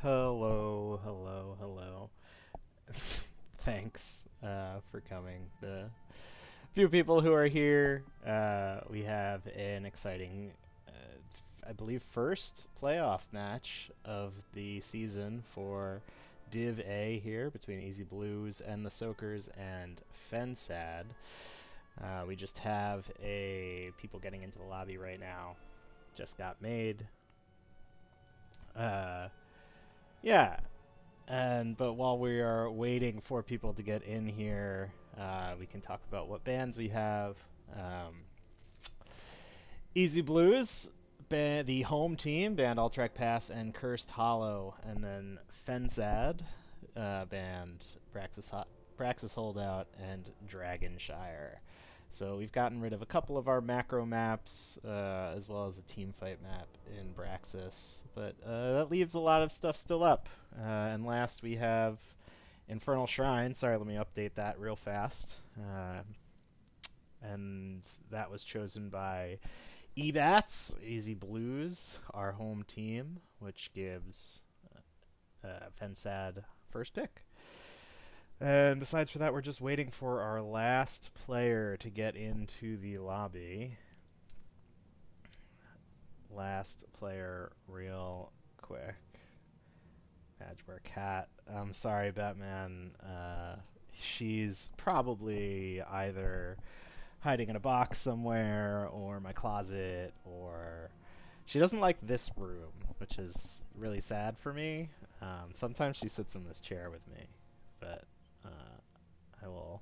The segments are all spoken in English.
Hello, hello, hello. Thanks for coming. The few people who are here, we have an exciting, I believe, first playoff match of the season for Div A here between Easy Blues and the Soakers and Fensad. We just have people getting into the lobby right now. Just got made. Uh, yeah, but while we are waiting for people to get in here, we can talk about what bands we have. Um, Easy Blues, the home team, band All Track Pass and Cursed Hollow, and then Fensad, band Praxis Holdout and Dragonshire. So we've gotten rid of a couple of our macro maps, as well as a team fight map in Braxis. But that leaves a lot of stuff still up. And last we have Infernal Shrine. Sorry, let me update that real fast. And that was chosen by EBATS, Easy Blues, our home team, which gives Fensad first pick. And besides for that, we're just waiting for our last player to get into the lobby. Last player real quick. Madgewear Cat. I'm sorry, Batman. She's probably either hiding in a box somewhere or my closet, or she doesn't like this room, which is really sad for me. Sometimes she sits in this chair with me, but I will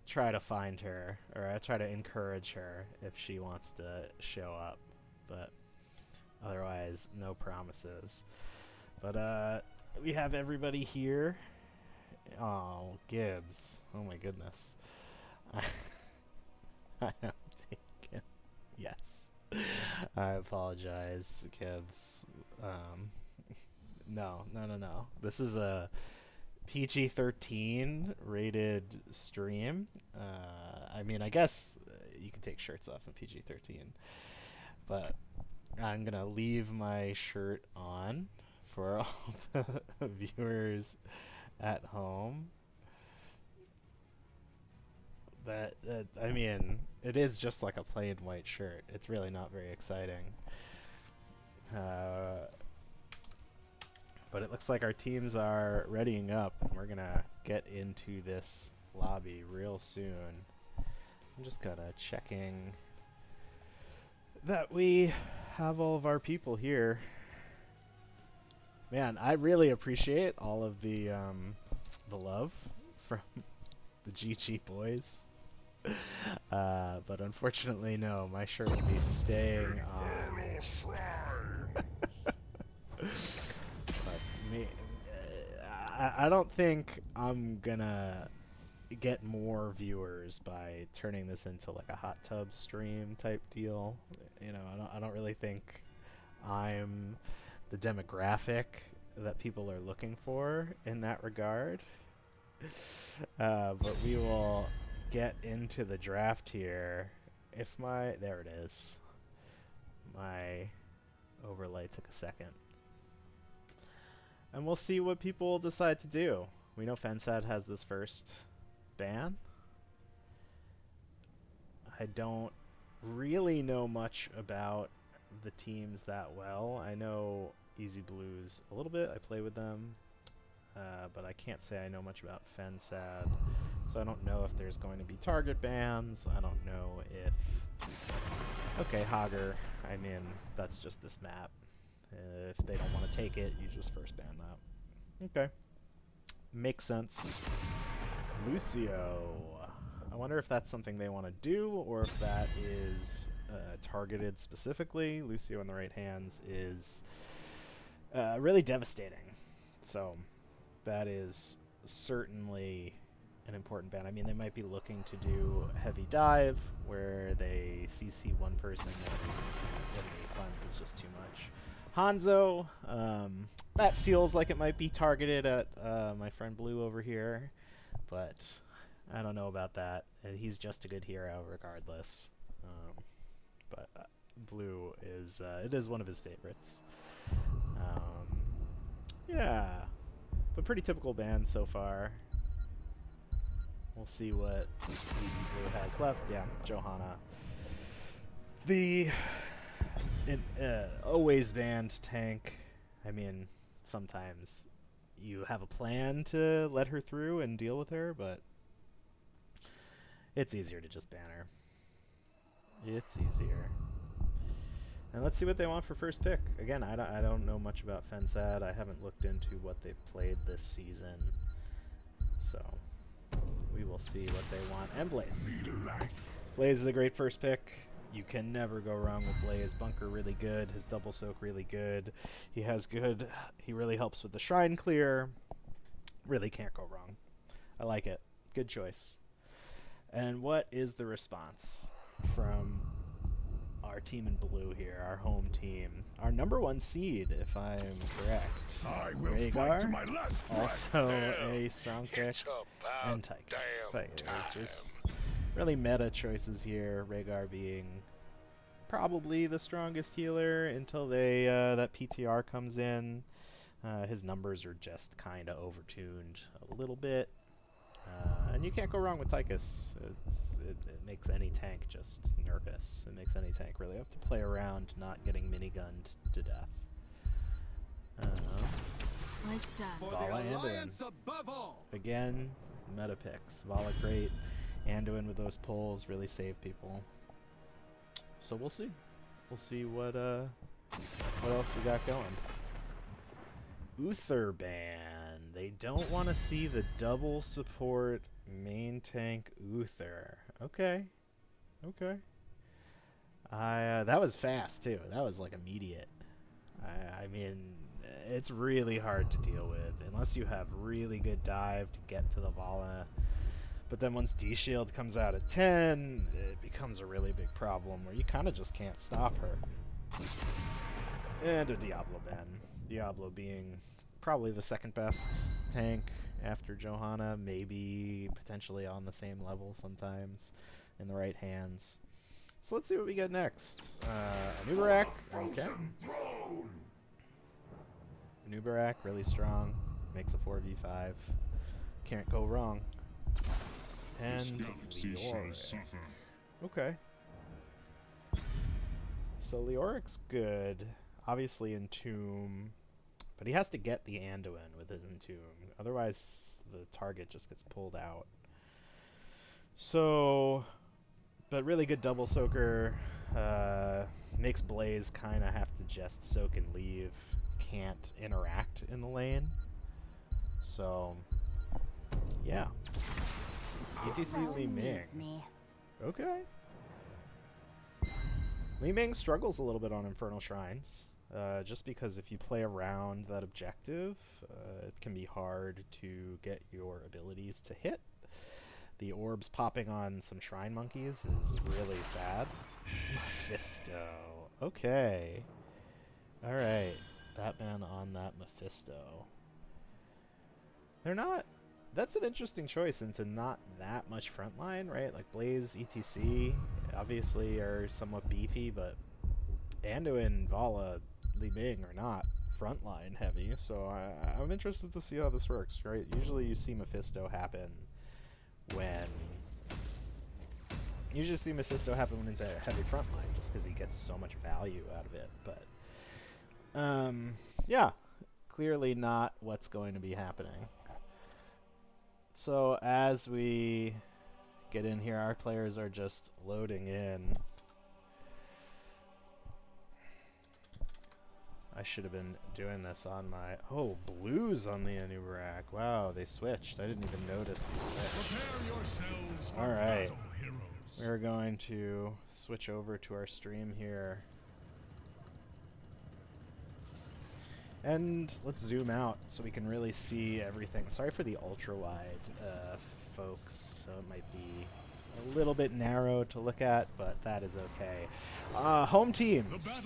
try to find her, or I try to encourage her if she wants to show up, but otherwise, no promises. But we have everybody here. Oh, Gibbs. Oh my goodness. I am taken. Yes. I apologize, Gibbs. No. This is a PG-13 rated stream. I mean, I guess you can take shirts off in PG-13, but I'm gonna leave my shirt on for all the viewers at home. I mean, it is just like a plain white shirt. It's really not very exciting. But it looks like our teams are readying up, and we're gonna get into this lobby real soon. I'm just kinda checking that we have all of our people here. Man, I really appreciate all of the love from the GG boys. But unfortunately, no, my shirt will be staying on. But I don't think I'm gonna get more viewers by turning this into like a hot tub stream type deal. You know, I don't really think I'm the demographic that people are looking for in that regard. But we will get into the draft here. There it is. My overlay took a second. And we'll see what people decide to do. We know Fensad has this first ban. I don't really know much about the teams that well. I know Easy Blues a little bit. I play with them. But I can't say I know much about Fensad. So I don't know if there's going to be target bans. I don't know if... Okay, Hager. I mean, that's just this map. If they don't want to take it, you just first ban that. Okay. Makes sense. Lucio. I wonder if that's something they want to do, or if that is targeted specifically. Lucio in the right hands is really devastating. So that is certainly an important ban. I mean, they might be looking to do heavy dive, where they CC one person and they CC enemy cleanse is just too much. Hanzo, that feels like it might be targeted at my friend Blue over here, but I don't know about that. He's just a good hero regardless. But Blue is it is one of his favorites. Yeah, but pretty typical band so far. We'll see what Easy Blue has left. Yeah, Johanna. The always banned tank. I mean, sometimes you have a plan to let her through and deal with her, but it's easier to just ban her. It's easier. And let's see what they want for first pick. Again, I don't know much about Fensad. I haven't looked into what they've played this season. So we will see what they want. And Blaze. Blaze is a great first pick. You can never go wrong with Blaze. Bunker really good. His double soak really good. He has good. He really helps with the shrine clear. Really can't go wrong. I like it. Good choice. And what is the response from our team in blue here, our home team? Our #1 seed, if I'm correct. Rhaegar, also a strong pick, and Tychus. Just really meta choices here. Rhaegar being probably the strongest healer until they that PTR comes in. His numbers are just kind of overtuned a little bit. And you can't go wrong with Tychus. It makes any tank just nervous. It makes any tank really have to play around not getting minigunned to death. Vala Anduin. Again, meta picks. Vala great. Anduin with those pulls really save people. So we'll see. We'll see what else we got going. Uther ban. They don't want to see the double support main tank Uther. Okay. Okay. That was fast too. That was like immediate. I mean, it's really hard to deal with unless you have really good dive to get to the Vala. But then once D-Shield comes out at 10, it becomes a really big problem where you kind of just can't stop her. And a Diablo ban. Diablo being probably the second best tank after Johanna, maybe potentially on the same level sometimes in the right hands. So let's see what we get next. Nubarak, okay. Nubarak, really strong, makes a 4v5. Can't go wrong. And Leoric. Okay. So Leoric's good. Obviously Entomb. But he has to get the Anduin with his Entomb. Otherwise, the target just gets pulled out. So, but really good double soaker. Makes Blaze kind of have to just soak and leave. Can't interact in the lane. So, yeah. ETC Li Ming. Okay. Li Ming struggles a little bit on Infernal Shrines. Just because if you play around that objective, it can be hard to get your abilities to hit. The orbs popping on some Shrine Monkeys is really sad. Mephisto. Okay. Alright. Batman on that Mephisto. They're not... That's an interesting choice into not that much frontline, right? Like Blaze, ETC, obviously are somewhat beefy, but Anduin, Vala, Li Ming are not frontline heavy, so I'm interested to see how this works, right? Usually you see Mephisto happen when... Usually see Mephisto happen when it's a heavy frontline, just because he gets so much value out of it, but... yeah, clearly not what's going to be happening. So as we get in here, our players are just loading in. I should have been doing this on my... Oh, blues on the Anubarak. Wow, they switched. I didn't even notice the switch. Alright. We're going to switch over to our stream here. And let's zoom out so we can really see everything. Sorry for the ultra-wide, folks, so it might be a little bit narrow to look at, but that is okay. Home teams,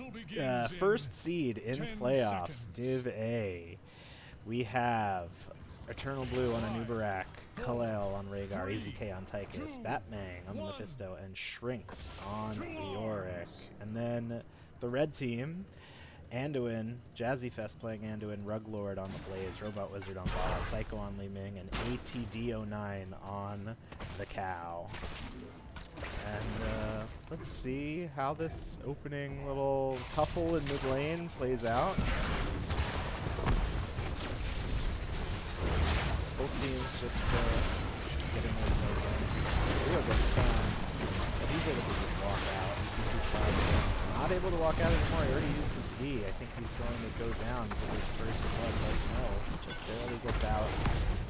first seed in playoffs, Div A. We have Eternal Blue on Anubarak, Kalel on Rhaegar, AZK on Tychus, Batmang on the Mephisto, and Shrinks on Leoric. And then the red team, Anduin, Jazzy Fest playing Anduin, Rug Lord on the Blaze, Robot Wizard on Bala, Psycho on Li Ming, and ATD09 on the Cow. And let's see how this opening little tuffle in mid lane plays out. Both teams just getting their side in. Rio gets stunned, but he's able to just walk out. ETC slides in. Not able to walk out anymore. He already used his E. I think he's going to go down for his first blood, but no, he just barely gets out.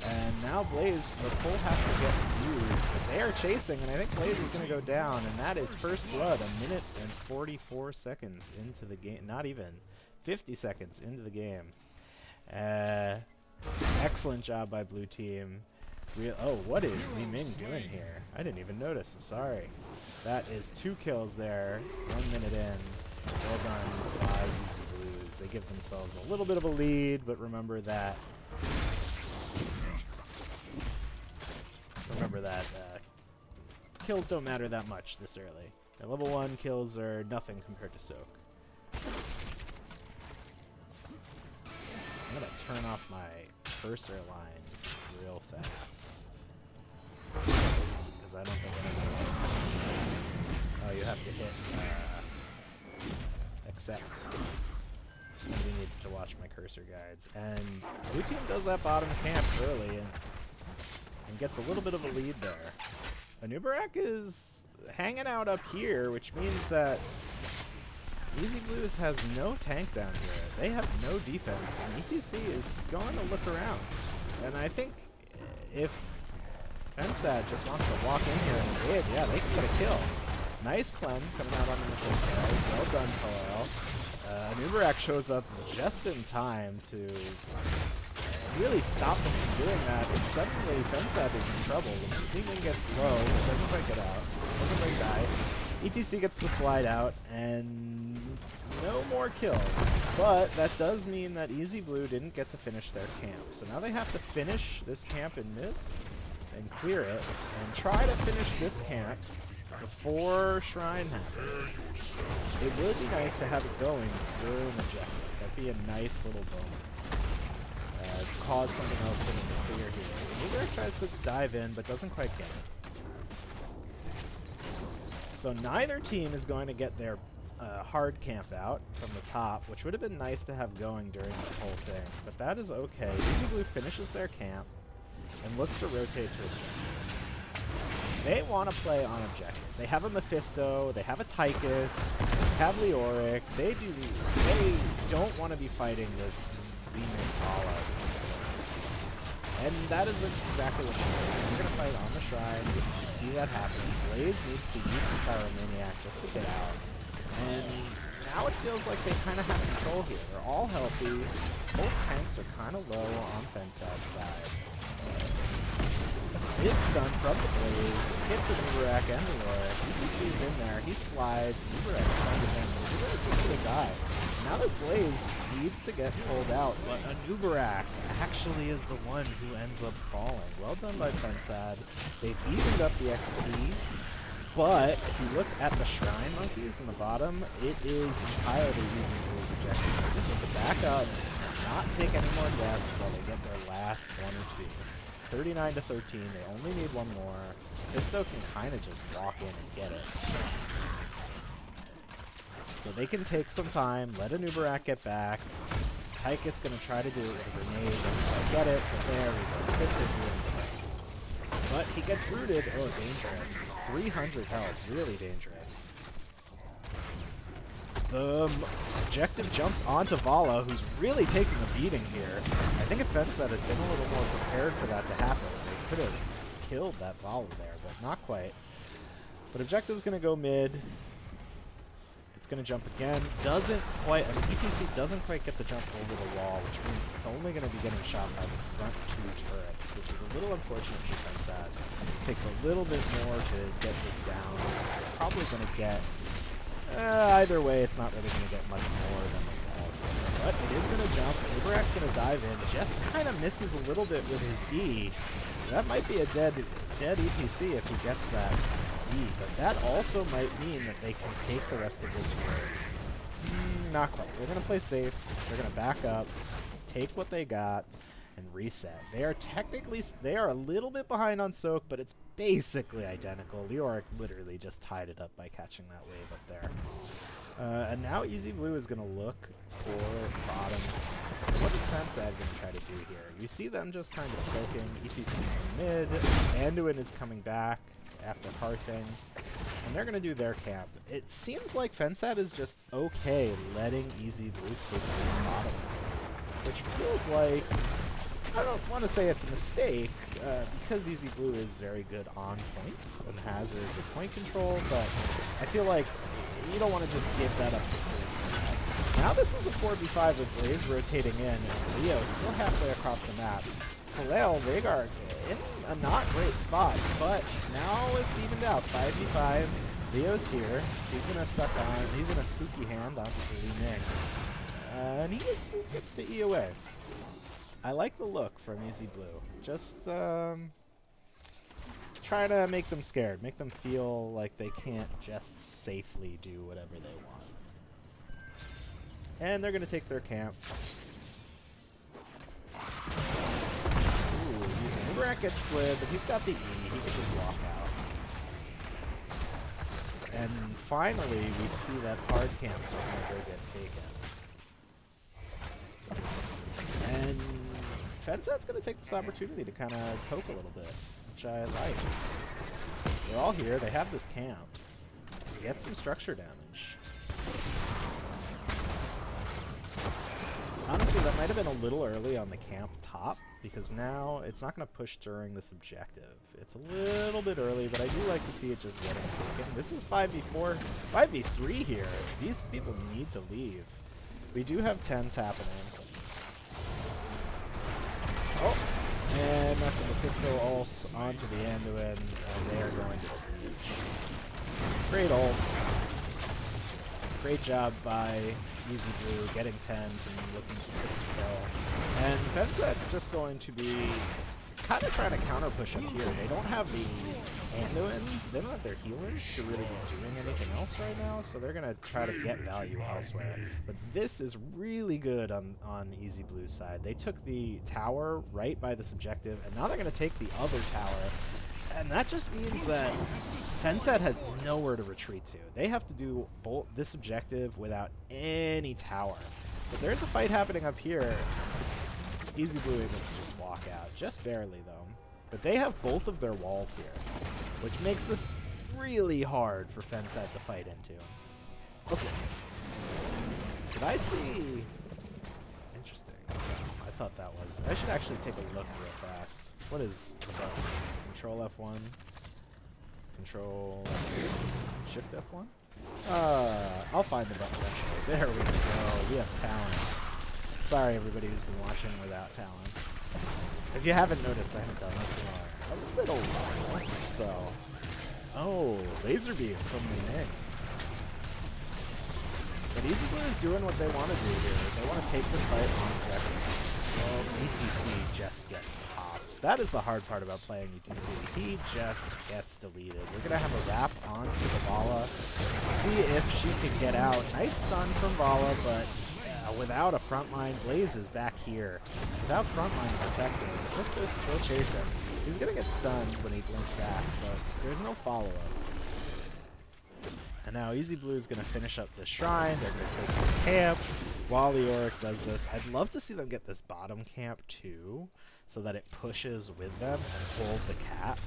And now Blaze, the pull has to get used, but they are chasing, and I think Blaze is going to go down, and that is first blood, 1 minute and 44 seconds into the game. Not even 50 seconds into the game. Excellent job by blue team. Oh, what is Li Ming doing here? I didn't even notice. I'm sorry. That is 2 kills there. 1 minute in. Well done by Easy Blues. They give themselves a little bit of a lead, but remember that. Kills don't matter that much this early. Their level 1 kills are nothing compared to Soak. I'm gonna turn off my cursor lines real fast. Because I don't think anyone else. Oh, you have to hit accept. Somebody needs to watch my cursor guides. And blue team does that bottom camp early and gets a little bit of a lead there. Anubarak is hanging out up here, which means that Easy Blues has no tank down here. They have no defense, and ETC is going to look around. And I think if Fensad just wants to walk in here and invade, yeah, they can get a kill. Nice cleanse coming out on the missile. Well done, Toil. Anubarak shows up just in time to really stop them from doing that, and suddenly Fensad is in trouble. Li Ming gets low, doesn't quite get out, doesn't quite die. ETC gets to slide out, and no more kills. But that does mean that Easy Blue didn't get to finish their camp. So now they have to finish this camp in mid, and clear it, and try to finish this camp before Shrine happens. It would be nice to have it going during objective. That'd be a nice little bonus. Cause something else for them to clear here. Uber tries to dive in, but doesn't quite get it. So neither team is going to get their hard camp out from the top, which would have been nice to have going during this whole thing. But that is okay. Easy Blue finishes their camp and looks to rotate to objective. They want to play on objective. They have a Mephisto, they have a Tychus, they have Leoric. They don't want to be fighting this Li Ming Bala. And that is exactly what you're doing. You're going to fight on the Shrine. You see that happen. Blaze needs to use the Pyromaniac just to get out. And now it feels like they kind of have control here. They're all healthy. Both tanks are kind of low on Fensad's side. Big stun from the Blaze. Hits the Uberak and the Leoric. ETC's in there. He slides. Uberak stunned him. Uberak just gonna die. Now this Blaze needs to get pulled out, but Anubarak actually is the one who ends up falling. Well done by Fensad. They've evened up the XP, but if you look at the Shrine Monkeys in the bottom, it is entirely easy to lose objective. They just need to back up, not take any more deaths while they get their last 1 or 2. 39 to 13, they only need 1 more. Fisto can kind of just walk in and get it. So they can take some time, let Anubarak get back. Tychus gonna try to do it with a grenade, doesn't quite get it, but there we go. Fisto's doing it. But he gets rooted. Oh, dangerous. 300 health, really dangerous. The objective jumps onto Vala, who's really taking a beating here. I think if Fensad had been a little more prepared for that to happen, they could have killed that Vala there, but not quite. But objective's gonna go mid. Going to jump again, doesn't quite, ETC doesn't quite get the jump over the wall, which means it's only going to be getting shot by the front 2 turrets, which is a little unfortunate for Fensad. It takes a little bit more to get this down. It's probably going to get, either way, it's not really going to get much more than the wall. But it is going to jump, Uberak's going to dive in, just kind of misses a little bit with his E. That might be a dead ETC if he gets that. But that also might mean that they can take the rest of this game. not quite. They're going to play safe. They're going to back up, take what they got, and reset. They are technically, they are a little bit behind on soak, but it's basically identical. Leoric literally just tied it up by catching that wave up there. And now Easy Blue is going to look for bottom. What is Fensad going to try to do here? You see them just kind of soaking. ECC's in mid. Anduin is coming back after hearting. And they're going to do their camp. It seems like Fensad is just okay letting Easy Blue take this bottom. Which feels like, I don't want to say it's a mistake, because Easy Blue is very good on points and has very good point control, but I feel like you don't want to just give that up to Blaze. Now this is a 4v5 with Blaze rotating in, and Leo still halfway across the map. Kaleo, Rhaegar in a not great spot, but now it's evened out. 5v5, Leo's here. He's going to suck on, he's going to spooky hand onto Li Ming. And he gets to E away. I like the look from Easy Blue. Just try to make them scared, make them feel like they can't just safely do whatever they want. And they're going to take their camp. Ooh, Uberak gets slid, but he's got the E. He can just walk out. And finally, we see that hard camp never get taken. And Fensad's going to take this opportunity to kind of poke a little bit, which I like. They're all here. They have this camp. Get some structure damage. Honestly, that might have been a little early on the camp top, because now it's not going to push during this objective. It's a little bit early, but I do like to see it just getting taken. This is 5v4, 5v3 here. These people need to leave. We do have 10s happening. Oh, and that's the Mephisto ult onto the Anduin, and they are going to siege. Great ult. Great job by Easy Blue getting 10s and looking to fix the kill. And Fensad's just going to be kind of trying to counter push up here. They don't have the Anduin, they don't have their healers to really be doing anything else right now, so they're going to try to get value elsewhere. But this is really good on Easy Blue's side. They took the tower right by this objective, and now they're going to take the other tower. And that just means that Fensad has nowhere to retreat to. They have to do this objective without any tower. But there's a fight happening up here. Easy Blue able to just walk out. Just barely, though. But they have both of their walls here, which makes this really hard for Fensad to fight into. Okay. Did I see... Interesting. I thought that was... I should actually take a look real fast. What is the button? Control F1. Control Shift F1? I'll find the button eventually. There we go. We have talents. Sorry everybody who's been watching without talents. If you haven't noticed, I haven't done this in a little while. So, oh, laser beam from Li Ming. But Easy Blue is doing what they want to do here. They want to take this fight on directly. Well, ETC just gets popped. That is the hard part about playing ETC. He just gets deleted. We're going to have a wrap onto the Vala. See if she can get out. Nice stun from Vala, but without a frontline, Blaze is back here. Without frontline protecting, Mephisto's still chasing. He's going to get stunned when he blinks back, but there's no follow-up. And now Easy Blue is going to finish up this shrine. They're going to take this camp while Leoric does this. I'd love to see them get this bottom camp too, so that it pushes with them and hold the cap.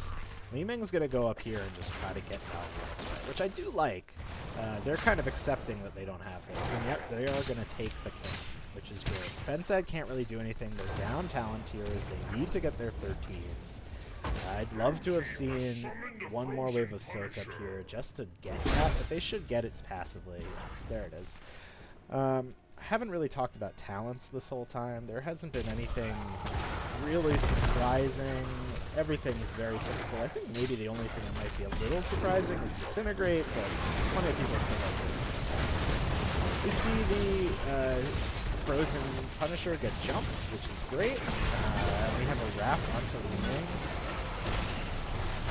Li Ming's going to go up here and just try to get value elsewhere, which I do like. They're kind of accepting that they don't have this. And yep, they are going to take the camp, which is good. Fensad can't really do anything. They're down talent tiers. They need to get their 13s. I'd love to have seen one more wave of soak up here just to get that, but they should get it passively. There it is. I haven't really talked about talents this whole time. There hasn't been anything really surprising. Everything is very typical. I think maybe the only thing that might be a little surprising is Disintegrate, but plenty of people still like it. We see the Frozen Punisher get jumped, which is great. We have a wrap onto Li Ming.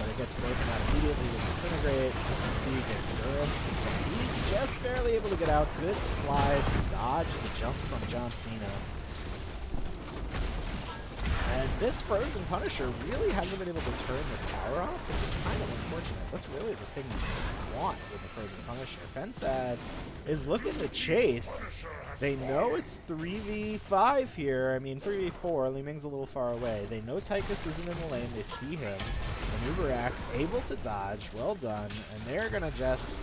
but it gets broken out immediately with Disintegrate. You can see he gets endurance. He's just barely able to get out. Good slide, dodge the jump from John Cena. And this Frozen Punisher really hasn't been able to turn this tower off, which is kind of unfortunate. That's really the thing you want with the Frozen Punisher. Fensad is looking to chase. They know it's 3v5 here. I mean, 3v4. Li Ming's a little far away. They know Tychus isn't in the lane. They see him. Manuberak able to dodge. Well done. And they're going to just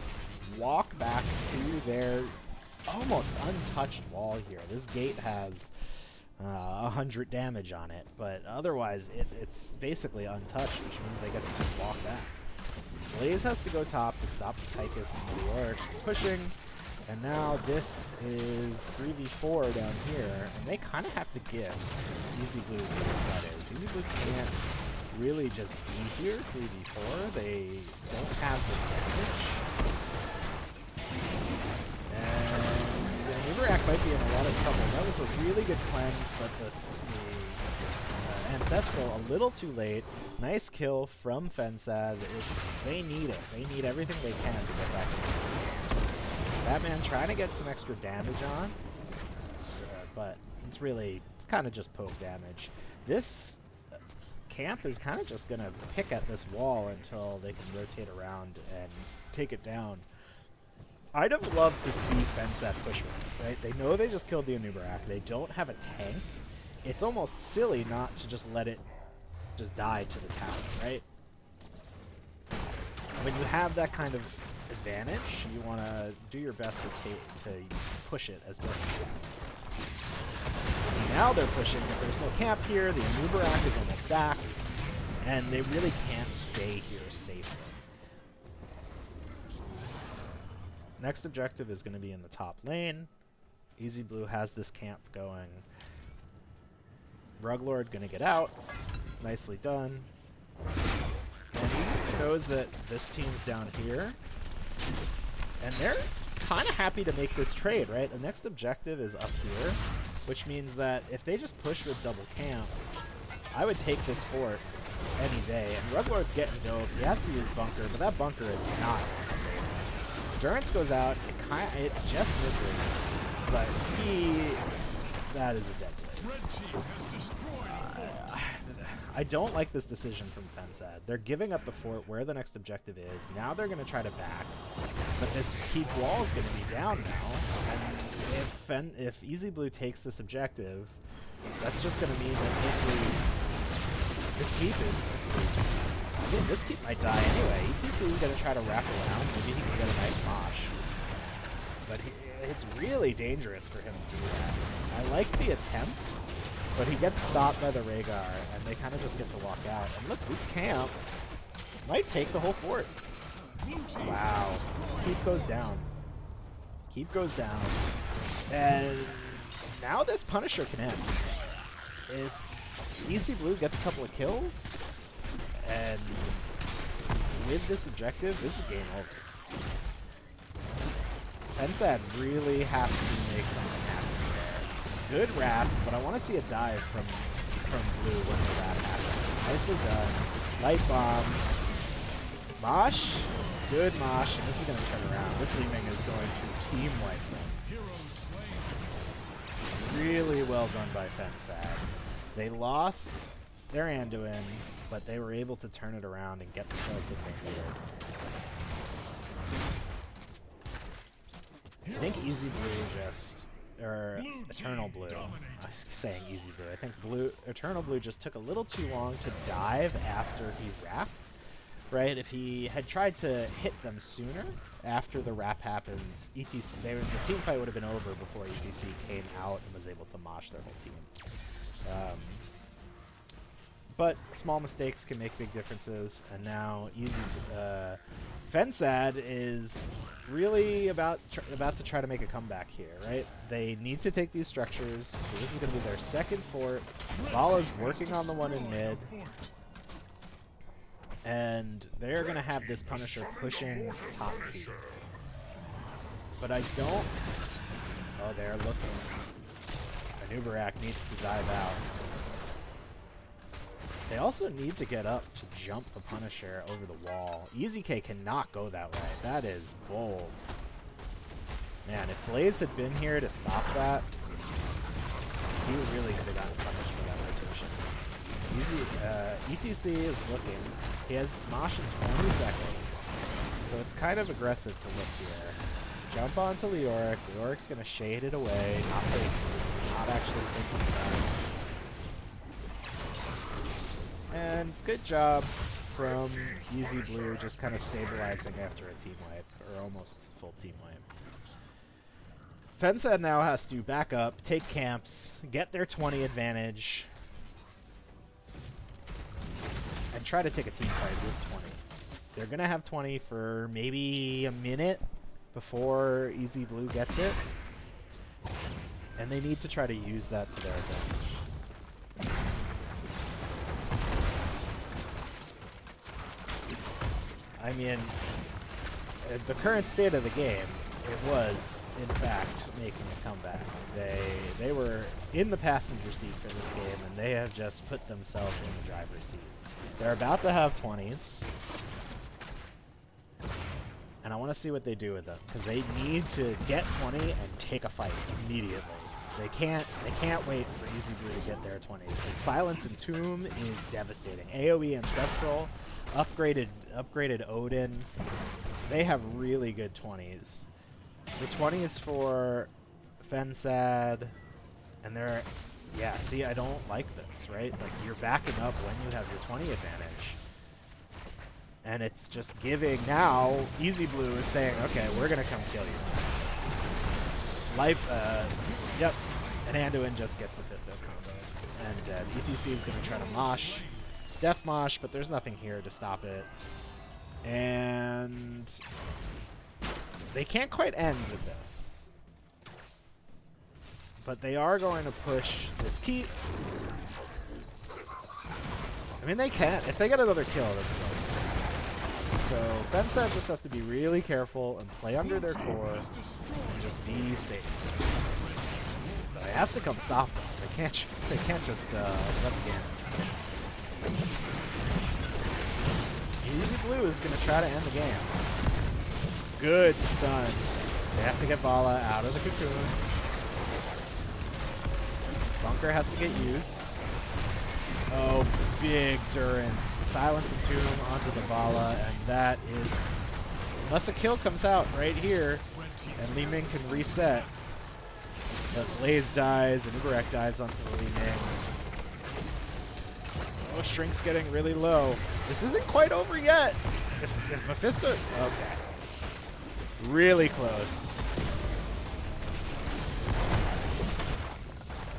walk back to their almost untouched wall here. This gate has 100 damage on it, but otherwise it's basically untouched, which means they get to just walk back. Blaze has to go top to stop the Tychus and Meteoric pushing, and now this is 3v4 down here, and they kind of have to give Easy Blue what that is. Easy Blue can't really just be here 3v4. They don't have the damage. Nuberak might be in a lot of trouble. That was a really good cleanse, but the Ancestral a little too late. Nice kill from Fensad. They need it. They need everything they can to get back into this game. Batman trying to get some extra damage on, but it's really kind of just poke damage. This camp is kind of just going to pick at this wall until they can rotate around and take it down. I'd have loved to see Fensad push one, right? They know they just killed the Anubarak. They don't have a tank. It's almost silly not to just let it just die to the tower, right? When you have that kind of advantage, you want to do your best to push it as best as you can. See, now they're pushing, but there's no camp here. The Anubarak is almost back, and they really can't stay here safely. Next objective is going to be in the top lane. Easy Blue has this camp going. Ruglord going to get out. Nicely done. And Easy Blue knows that this team's down here. And they're kind of happy to make this trade, right? The next objective is up here, which means that if they just push with double camp, I would take this fort any day. And Ruglord's getting dope. He has to use bunker, but that bunker is not safe. Endurance goes out, it just misses, but that is a dead place. I don't like this decision from Fensad. They're giving up the fort where the next objective is. Now they're going to try to back, but this keep wall is going to be down now, and if Easy Blue takes this objective, that's just going to mean that this keep is this keep might die anyway. ETC is going to try to wrap around. Maybe he can get a nice mosh. But it's really dangerous for him to do that. I like the attempt, but he gets stopped by the Rhaegar, and they kind of just get to walk out. And look, this camp might take the whole fort. Wow. Keep goes down. Keep goes down. And now this Punisher can end. If Easy Blue gets a couple of kills, and with this objective, this is game over. Fensad really has to make something happen there. Good wrap, but I want to see a dive from Blue when the wrap happens. Nicely done. Light bomb. Mosh. Good mosh, and this is going to turn around. This Li Ming is going to team wipe them. Really well done by Fensad. They lost their Anduin, but they were able to turn it around and get the kills that they needed. I think Easy Blue or Eternal Blue, I was saying Easy Blue, I think Eternal Blue just took a little too long to dive after he wrapped, right? If he had tried to hit them sooner after the wrap happened, the team fight would have been over before ETC came out and was able to mosh their whole team. But small mistakes can make big differences, and now Fensad is really about to try to make a comeback here, right? They need to take these structures, so this is going to be their second fort. Vala's working on the one in mid, and they're going to have this Punisher pushing top two. But I don't... Oh, they're looking. Anubarak needs to dive out. They also need to get up to jump the Punisher over the wall. EZK cannot go that way. That is bold. Man, if Blaze had been here to stop that, he really could have gotten punished for that rotation. ETC is looking. He has Smosh in 20 seconds. So it's kind of aggressive to look here. Jump onto Leoric. Leoric's going to shade it away. Not actually take the stun. And good job from Easy Blue just kind of stabilizing after a team wipe, or almost full team wipe. Fensad now has to back up, take camps, get their 20 advantage, and try to take a team fight with 20. They're going to have 20 for maybe a minute before Easy Blue gets it, and they need to try to use that to their advantage. I mean, the current state of the game, it was, in fact, making a comeback. They were in the passenger seat for this game, and they have just put themselves in the driver's seat. They're about to have 20s, and I want to see what they do with them, because they need to get 20 and take a fight immediately. They can't wait for Easy Blue to get their 20s, because Silence and Tomb is devastating. AoE Ancestral, upgraded Odin, they have really good 20s. The 20s for Fensad, and they're, yeah, see, I don't like this, right? Like, you're backing up when you have your 20 advantage. And it's just giving, now, Easy Blue is saying, okay, we're going to come kill you. Yep, and Anduin just gets Mephisto combo. And ETC is going to try to mosh, Death Mosh, but there's nothing here to stop it. And they can't quite end with this. But they are going to push this keep. I mean, they can. If they get another kill, that's good. So Fensad just has to be really careful and play under their core and just be safe. But I have to come stop them. They can't just let the game. Easy Blue is going to try to end the game. Good stun. They have to get Vala out of the cocoon. Bunker has to get used. Oh, big Durance. Silence and Tomb onto the Vala, and that is... Unless a kill comes out right here, and Li Ming can reset. But Blaze dies, and Uberek dives onto the Li Ming. Oh, Shrink's getting really low. This isn't quite over yet. If Mephisto... Okay. Really close.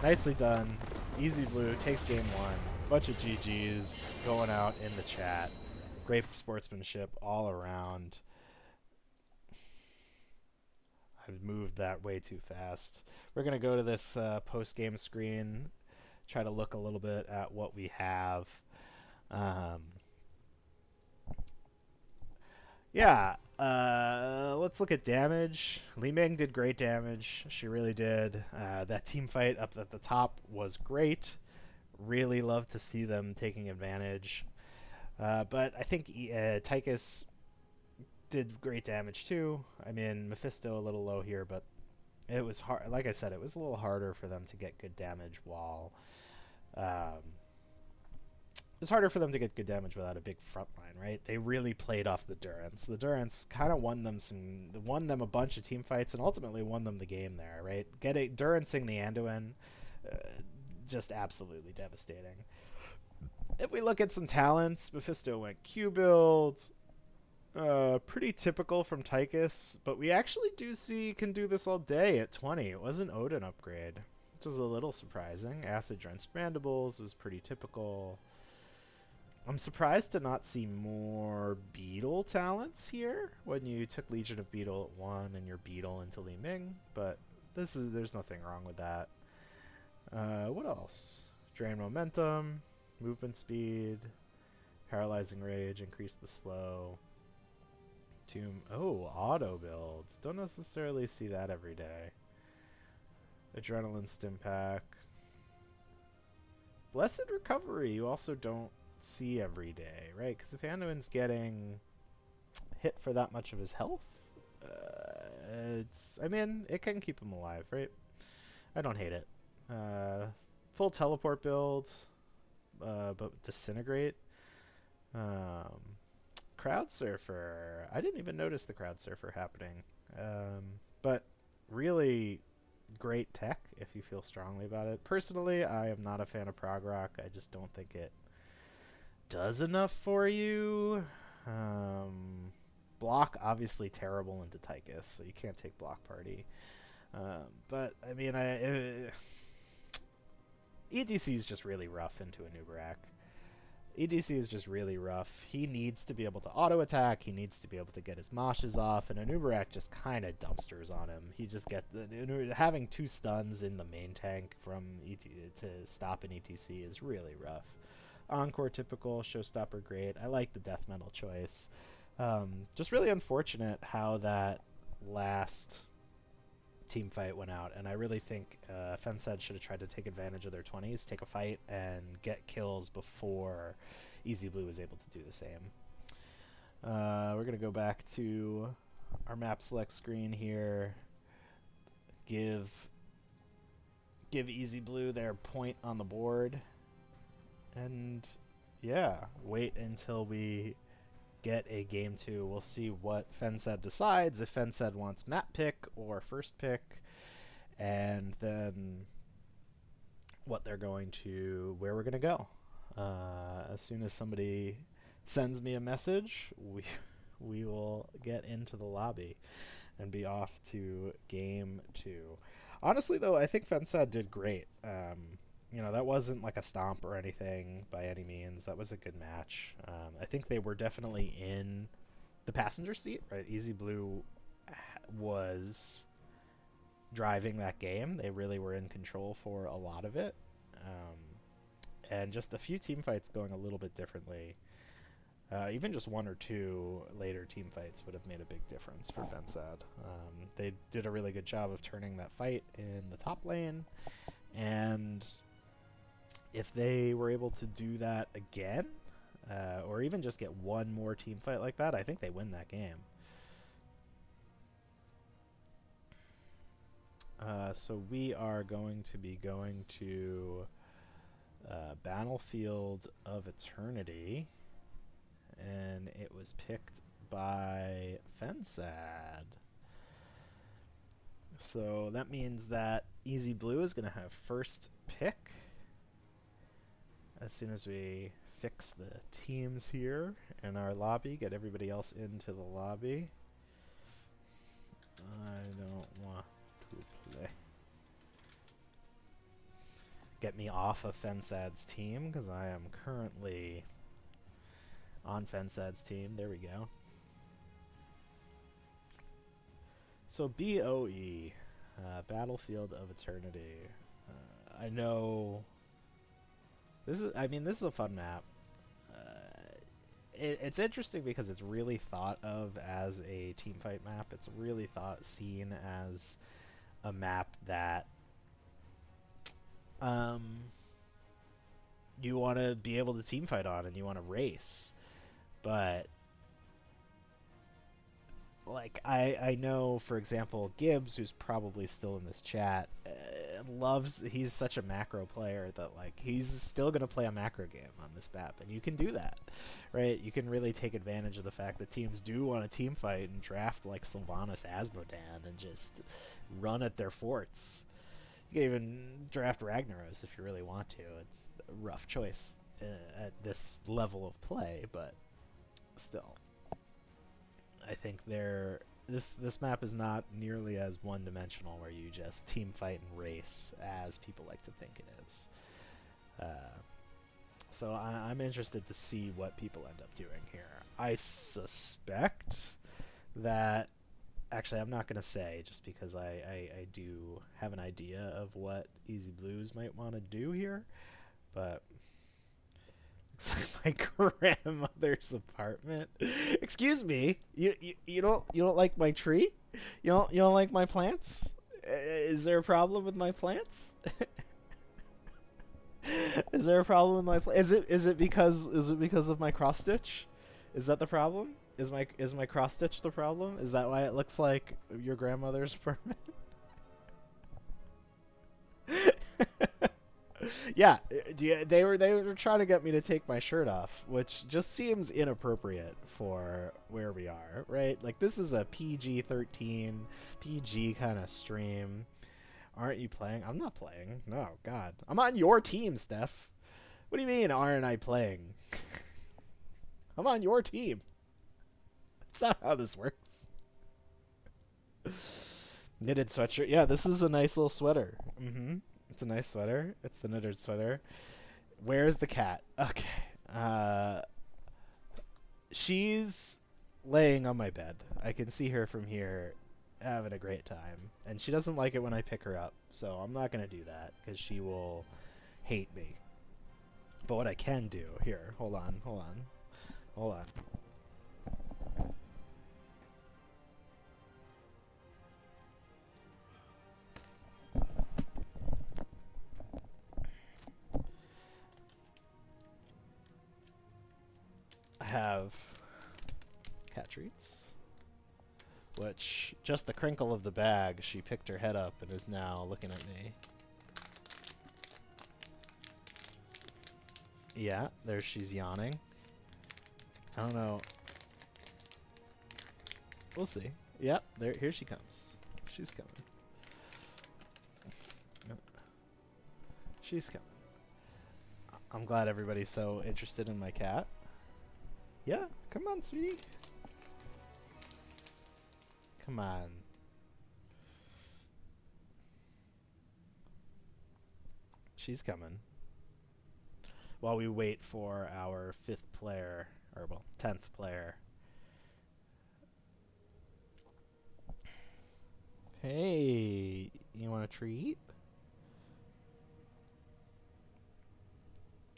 Nicely done. Easy Blue takes game one. Bunch of GGs going out in the chat. Great sportsmanship all around. I've moved that way too fast. We're going to go to this post-game screen, try to look a little bit at what we have. Let's look at damage. Li Ming did great damage. She really did. That team fight up at the top was great. Really love to see them taking advantage. But I think Tychus did great damage too. I mean, Mephisto a little low here, but it was hard. Like I said, it was a little harder for them to get good damage while... it was harder for them to get good damage without a big front line, right? They really played off the Durance. The Durance kind of won them a bunch of team fights and ultimately won them the game there, right? Durancing the Anduin, just absolutely devastating. If we look at some talents, Mephisto went Q build. Pretty typical from Tychus, but we actually do see can do this all day at 20. It was an Odin upgrade, which was a little surprising. Acid Drenched Mandibles is pretty typical. I'm surprised to not see more Beetle talents here when you took Legion of Beetle at 1 and your Beetle into Li Ming, but there's nothing wrong with that. What else? Drain Momentum, Movement Speed, Paralyzing Rage, Increase the Slow. Tomb. Oh, auto build. Don't necessarily see that every day. Adrenaline Stim Pack. Blessed Recovery. You also don't see every day, right? Because if Anduin's getting hit for that much of his health, I mean, it can keep him alive, right? I don't hate it. Full teleport build, but disintegrate. Crowd surfer. I didn't even notice the crowd surfer happening. But really great tech if you feel strongly about it. Personally, I am not a fan of prog rock. I just don't think it does enough for you. Block obviously terrible into Tychus, so you can't take block party. But I mean, EDC is just really rough into a Nubarak. EDC is just really rough. He needs to be able to auto attack. He needs to be able to get his moshes off, and a Nubarak just kind of dumpsters on him. He just having 2 stuns in the main tank from to stop an ETC is really rough. Encore typical, showstopper great. I like the death metal choice. Just really unfortunate how that last team fight went out, and I really think Fensad should have tried to take advantage of their 20s, take a fight, and get kills before Easy Blue was able to do the same. We're going to go back to our map select screen here. Give Easy Blue their point on the board, and yeah, wait until we get a game 2. We'll see what Fensad decides, if Fensad wants map pick or first pick, and then where we're going to go. As soon as somebody sends me a message, we will get into the lobby and be off to game 2. Honestly, though, I think Fensad did great. That wasn't like a stomp or anything by any means. That was a good match. I think they were definitely in the passenger seat, right? Easy Blue was driving that game. They really were in control for a lot of it. And just a few team fights going a little bit differently. Even just 1 or 2 later team fights would have made a big difference for Fensad. They did a really good job of turning that fight in the top lane, and if they were able to do that again, or even just get 1 more team fight like that, I think they win that game. So we are going to be going to Battlefield of Eternity, and it was picked by Fensad. So that means that Easy Blue is going to have first pick as soon as we fix the teams here in our lobby, get everybody else into the lobby. I don't want to play. Get me off of Fensad's team, because I am currently on Fensad's team. There we go. So BOE, Battlefield of Eternity. I know this is a fun map. It's interesting because it's really thought of as a teamfight map. It's really seen as a map that you want to be able to teamfight on and you want to race. But like I know, for example, Gibbs, who's probably still in this chat, he's such a macro player that like he's still going to play a macro game on this map, and you can do that, right? You can really take advantage of the fact that teams do want to team fight and draft like Sylvanas Asmodan and just run at their forts. You can even draft Ragnaros if you really want to. It's a rough choice at this level of play, but still, I think this map is not nearly as one-dimensional where you just team fight and race as people like to think it is. So I'm interested to see what people end up doing here. I suspect that, actually I'm not going to say, just because I do have an idea of what Easy Blues might want to do here, but looks like my grandmother's apartment. Excuse me, you don't like my tree? You don't like my plants? Is there a problem with my plants? Is there a problem with my play? Is it because of my cross stitch? Is that the problem? Is my cross stitch the problem? Is that why it looks like your grandmother's permit? Yeah, they were trying to get me to take my shirt off, which just seems inappropriate for where we are, right? Like this is a PG-13, PG kind of stream. Aren't you playing? I'm not playing. No, God, I'm on your team, Steph. What do you mean, aren't I playing? I'm on your team. That's not how this works. Knitted sweatshirt. Yeah, this is a nice little sweater. It's a nice sweater. It's the knitted sweater. Where's the cat? Okay. She's laying on my bed. I can see her from here having a great time. And she doesn't like it when I pick her up. So I'm not going to do that because she will hate me. But what I can do... Here, hold on. I have cat treats, which just the crinkle of the bag, she picked her head up and is now looking at me. Yeah, there she's yawning. I don't know. We'll see. Yep, here she comes. She's coming. She's coming. I'm glad everybody's so interested in my cat. Yeah, come on, sweetie. Come on. She's coming. While we wait for our 5th player, or well, 10th player. Hey, you want a treat?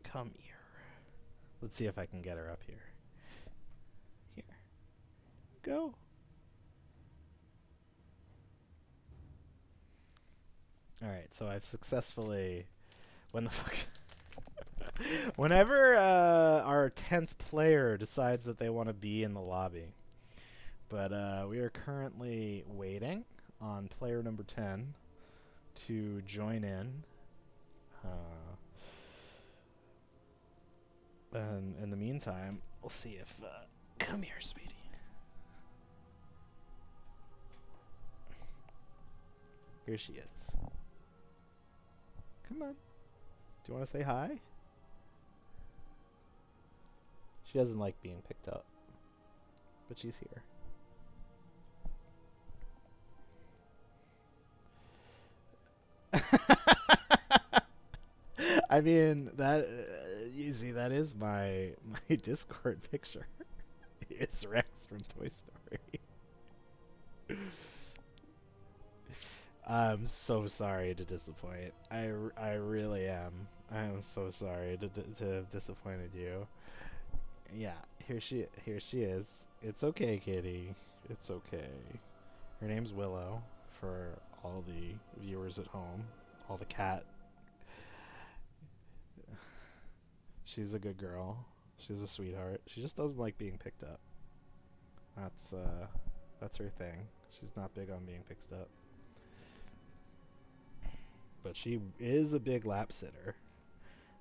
Come here. Let's see if I can get her up here. Here. Go. Alright, so I've successfully... When the fuck... Whenever our 10th player decides that they want to be in the lobby. But we are currently waiting on player number 10 to join in. And in the meantime, we'll see if... come here, sweetie. Here she is. Come on. Do you want to say hi? She doesn't like being picked up, but she's here. I mean, that you see, that is my Discord picture. It's Rex from Toy Story. I'm so sorry to disappoint. I really am. I am so sorry to have disappointed you. Yeah, here she is. It's okay, kitty. It's okay. Her name's Willow for all the viewers at home, all the cat. She's a good girl. She's a sweetheart. She just doesn't like being picked up. That's her thing. She's not big on being picked up. But she is a big lap sitter.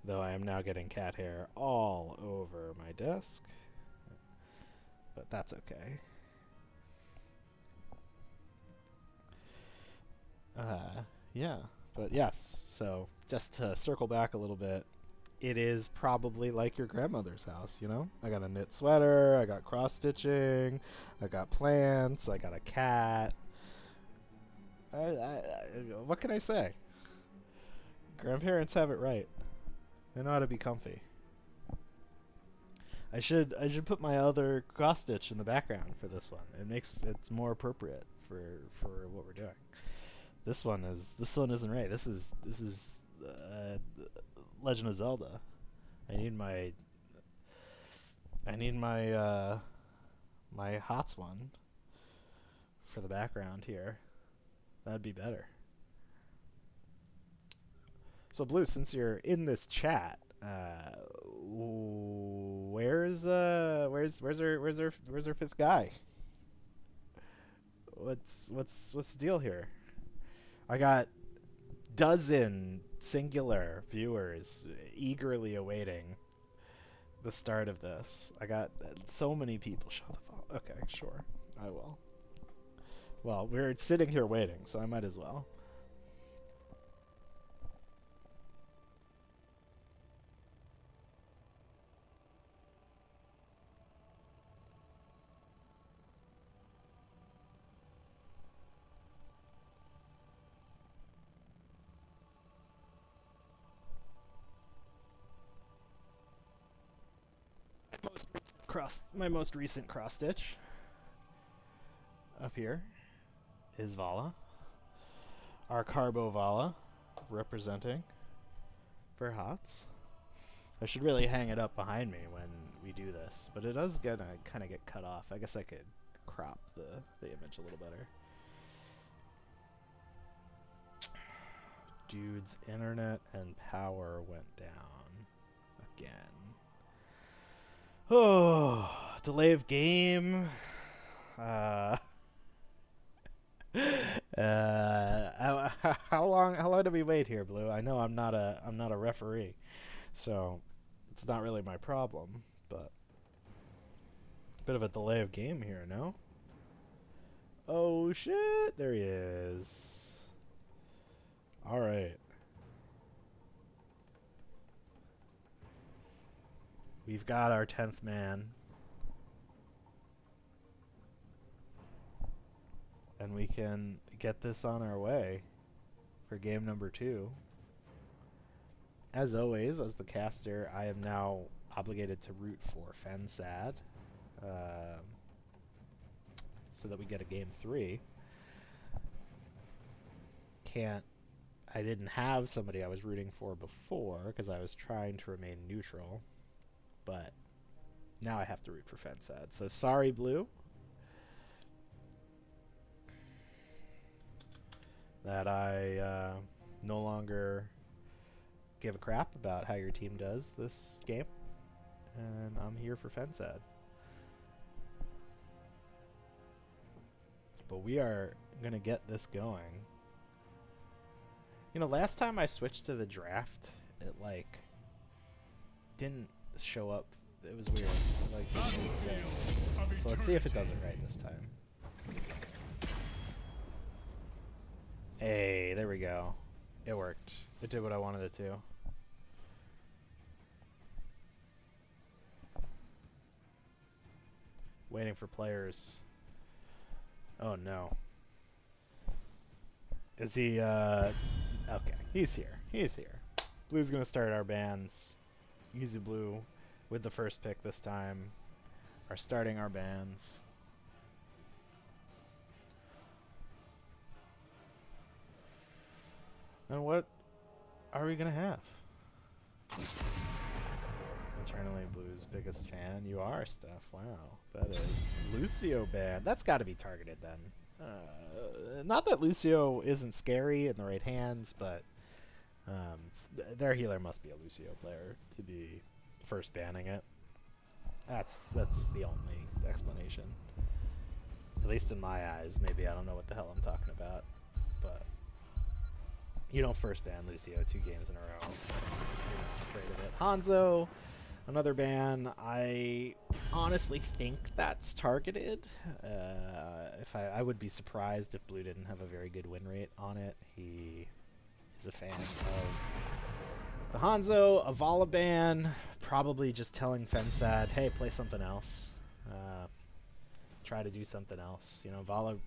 Though I am now getting cat hair all over my desk. But that's okay. Yeah. But yes, so just to circle back a little bit, it is probably like your grandmother's house, you know? I got a knit sweater, I got cross-stitching, I got plants, I got a cat. What can I say? Grandparents have it right. They know how to be comfy. I should put my other cross stitch in the background for this one. It's more appropriate for what we're doing. This one isn't right. This is Legend of Zelda. I need my my HOTS one for the background here. That'd be better. So Blue, since you're in this chat, where's our fifth guy? What's the deal here? I got dozen singular viewers eagerly awaiting the start of this. I got so many people. Shut the fuck. Okay, sure, I will. Well, we're sitting here waiting, so I might as well. My most recent cross stitch up here is Vala. Our Carbo Vala representing for HOTS. I should really hang it up behind me when we do this, but it does kind of get cut off. I guess I could crop the image a little better. Dude's internet and power went down again. Oh, delay of game. How long do we wait here, Blue? I know I'm not a referee, so it's not really my problem, but bit of a delay of game here, no? Oh shit, there he is. All right. We've got our 10th man. And we can get this on our way for game number 2. As always, as the caster, I am now obligated to root for Fensad, so that we get a game 3. I didn't have somebody I was rooting for before because I was trying to remain neutral, but now I have to root for Fensad. So sorry, Blue, that I no longer give a crap about how your team does this game, and I'm here for Fensad. But we are going to get this going. You know, last time I switched to the draft, it, like, didn't show up. It was weird. So let's see if it does it right this time. Hey, there we go. It worked. It did what I wanted it to. Waiting for players. Oh no. Is he, okay, he's here. He's here. Blue's gonna start our bands. Easy Blue with the first pick this time. Are starting our bands. And what are we gonna have? Eternally Blue's biggest fan. You are, Steph. Wow. That is Lucio band. That's got to be targeted then. Not that Lucio isn't scary in the right hands, but their healer must be a Lucio player to be first banning it. That's the only explanation. At least in my eyes. Maybe I don't know what the hell I'm talking about, but you don't first ban Lucio 2 games in a row. You're not afraid of it. Hanzo, another ban. I honestly think that's targeted. I would be surprised if Blue didn't have a very good win rate on it. He is a fan of the Hanzo. A Vala ban, probably just telling Fensad, hey, play something else. Try to do something else. You know, Vala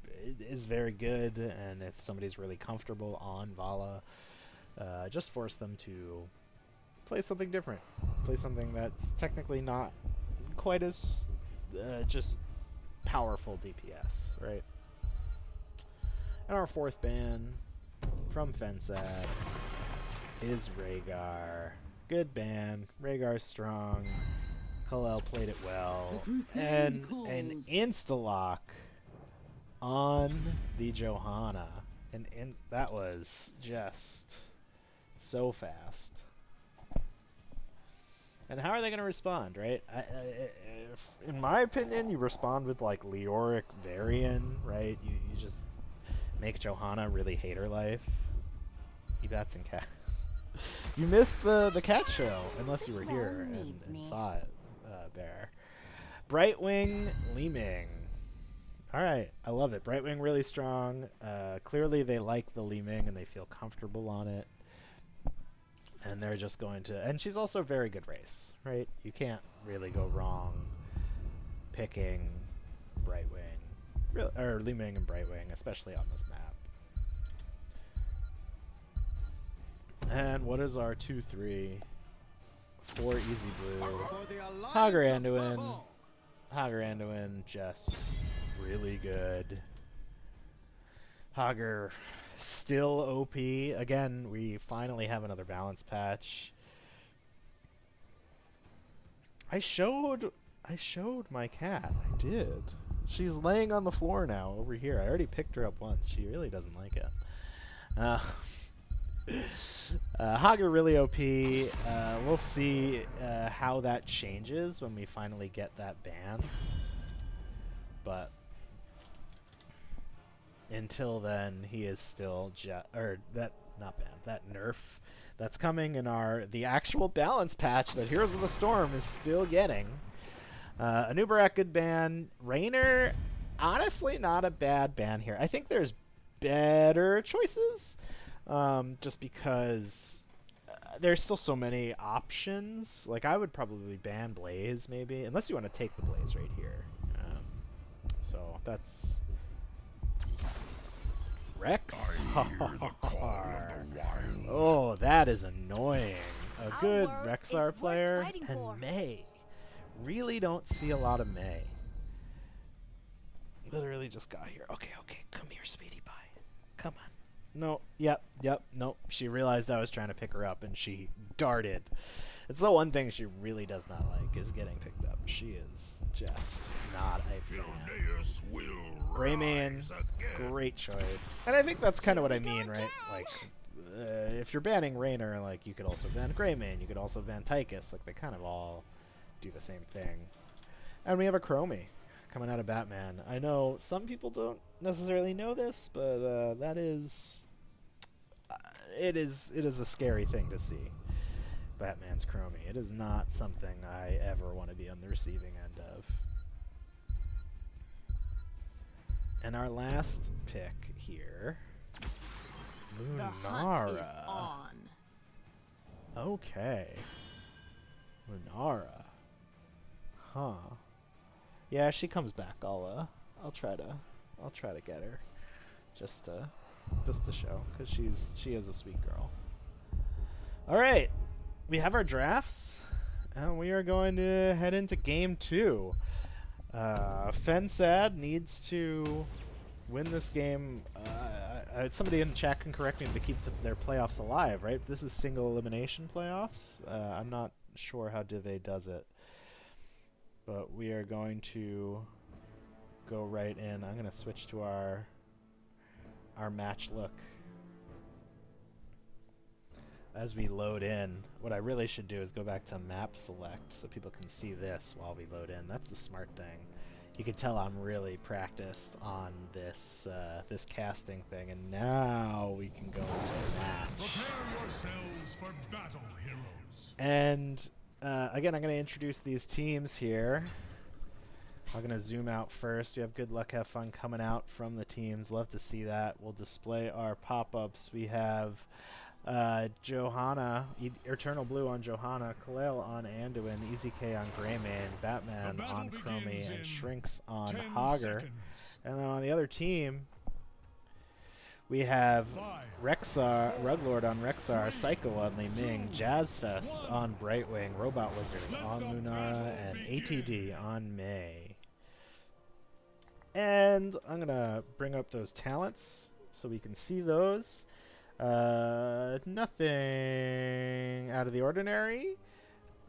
is very good, and if somebody's really comfortable on Vala, just force them to play something different. Play something that's technically not quite as just powerful DPS, right? And our 4th ban from Fensad is Rhaegar. Good ban. Rhaegar's strong. Khalil played it well. And an insta-lock on the Johanna. And that was just so fast. And how are they going to respond, right? In my opinion, you respond with like Leoric Varian, right? You just make Johanna really hate her life. EBATS and cat. You missed the cat show, unless you were here and saw it, Bear. Brightwing Li Ming. Alright, I love it. Brightwing really strong. Clearly they like the Li Ming and they feel comfortable on it. And they're just going to... And she's also a very good race, right? You can't really go wrong picking Brightwing. Or Li Ming and Brightwing, especially on this map. And what is our 2-3? 4 easy blue. Hagar Anduin. Hagar Anduin just really good. Hagar still OP. Again, we finally have another balance patch. I showed my cat. I did. She's laying on the floor now over here. I already picked her up once. She really doesn't like it. Hagar really OP. We'll see how that changes when we finally get that ban. But until then, he is still that nerf that's coming in the actual balance patch that Heroes of the Storm is still getting. Anubarak, good ban. Raynor, honestly, not a bad ban here. I think there's better choices. Just because there's still so many options. Like, I would probably ban Blaze, maybe, unless you want to take the Blaze right here. So that's Rex. Oh, that is annoying. A good Rexar player and May. Really don't see a lot of May. Literally just got here. Okay, come here, sweetie pie. Come on. No, yep, nope. She realized I was trying to pick her up, and she darted. It's the one thing she really does not like, is getting picked up. She is just not a fan. Greyman, great choice. And I think that's kind of what I mean, right? Like, if you're banning Raynor, like, you could also ban Greyman. You could also ban Tychus. Like, they kind of all do the same thing. And we have a Chromie coming out of Batman. I know some people don't necessarily know this, but that is... it is a scary thing to see. Batman's Chromie. It is not something I ever want to be on the receiving end of. And our last pick here, Lunara. The hunt is on. Okay. Lunara. Huh. Yeah, she comes back. I'll try to get her, just to show, because she is a sweet girl. All right, we have our drafts, and we are going to head into game 2. Fensad needs to win this game. Somebody in the chat can correct me to keep their playoffs alive, right? This is single elimination playoffs. I'm not sure how Div A does it, but we are going to go right in. I'm going to switch to our match look. As we load in, what I really should do is go back to map select so people can see this while we load in. That's the smart thing. You can tell I'm really practiced on this this casting thing, and now we can go into the match. Prepare yourselves for battle, heroes. And again, I'm going to introduce these teams here. I'm going to zoom out first. You have good luck, have fun coming out from the teams. Love to see that. We'll display our pop-ups. We have Johanna, Eternal Blue on Johanna, Kalel on Anduin, Easy K on Greyman, Batman on Chromie, and Shrinks on Hagar. And then on the other team, we have Rexar, Ruglord on Rexar, Psycho on Li Ming, Jazzfest on Brightwing, Robot Wizard on Lunara, and ATD on May. And I'm going to bring up those talents so we can see those. Nothing out of the ordinary.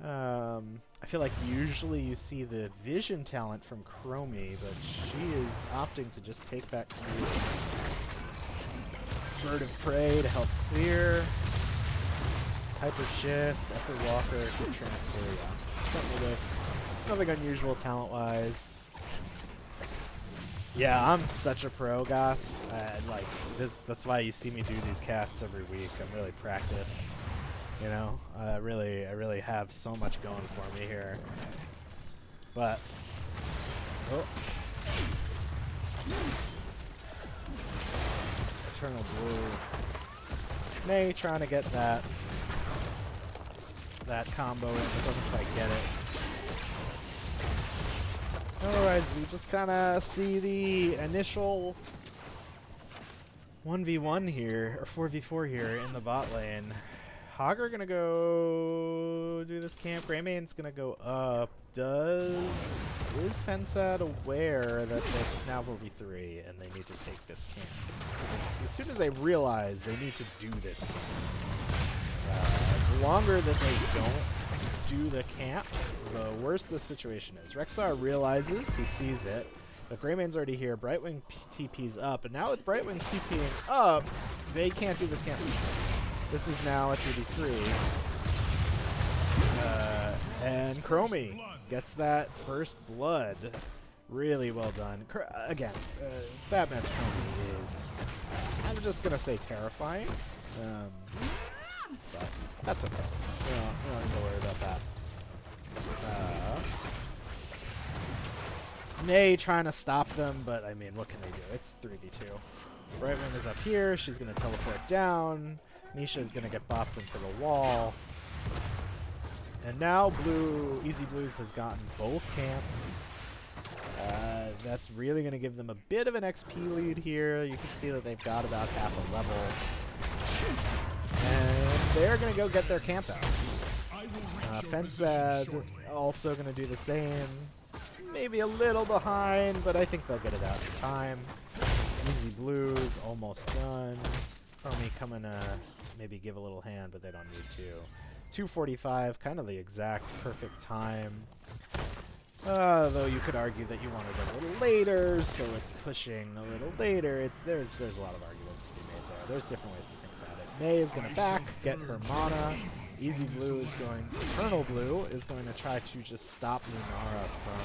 I feel like usually you see the vision talent from Chromie, but she is opting to just take that Bird of Prey to help clear. Hyper Shift, Upper Walker, Quick Transfer, yeah. Something with this. Nothing unusual talent-wise. Yeah, I'm such a pro, guys. Like, that's why you see me do these casts every week. I'm really practiced. You know? I really have so much going for me here. But... Oh. Eternal Blue. May trying to get that combo in, but doesn't quite get it. Otherwise, we just kind of see the initial 1v1 here, or 4v4 here in the bot lane. Hogger gonna go do this camp. Greymane's gonna go up. Is Fensad aware that it's now 4v3 and they need to take this camp? As soon as they realize they need to do this camp, the longer that they don't do the camp, the worse the situation is. Rexar realizes, he sees it, but Greymane's already here. Brightwing TP's up, and now with Brightwing TPing up, they can't do this camp. This is now a 2v3. And Chromie gets that first blood. Really well done. Again, Batman's Chromie is, I'm just going to say terrifying. But that's okay. We don't need to worry about that. May trying to stop them, but I mean, what can they do? It's 3v2. Brightwing is up here. She's going to teleport down. Nisha is going to get bopped into the wall. And now Easy Blues has gotten both camps. That's really going to give them a bit of an XP lead here. You can see that they've got about half a level. And they're going to go get their camp out. Fensad also going to do the same. Maybe a little behind, but I think they'll get it out in time. Easy Blues almost done. Chromie coming to maybe give a little hand, but they don't need to. 2:45, kind of the exact perfect time. Though you could argue that you wanted it a little later, so it's pushing a little later. There's a lot of arguments to be made there. There's different ways to think about it. May is going to back, get her mana. Easy Blue is going... Eternal Blue is going to try to just stop Lunara from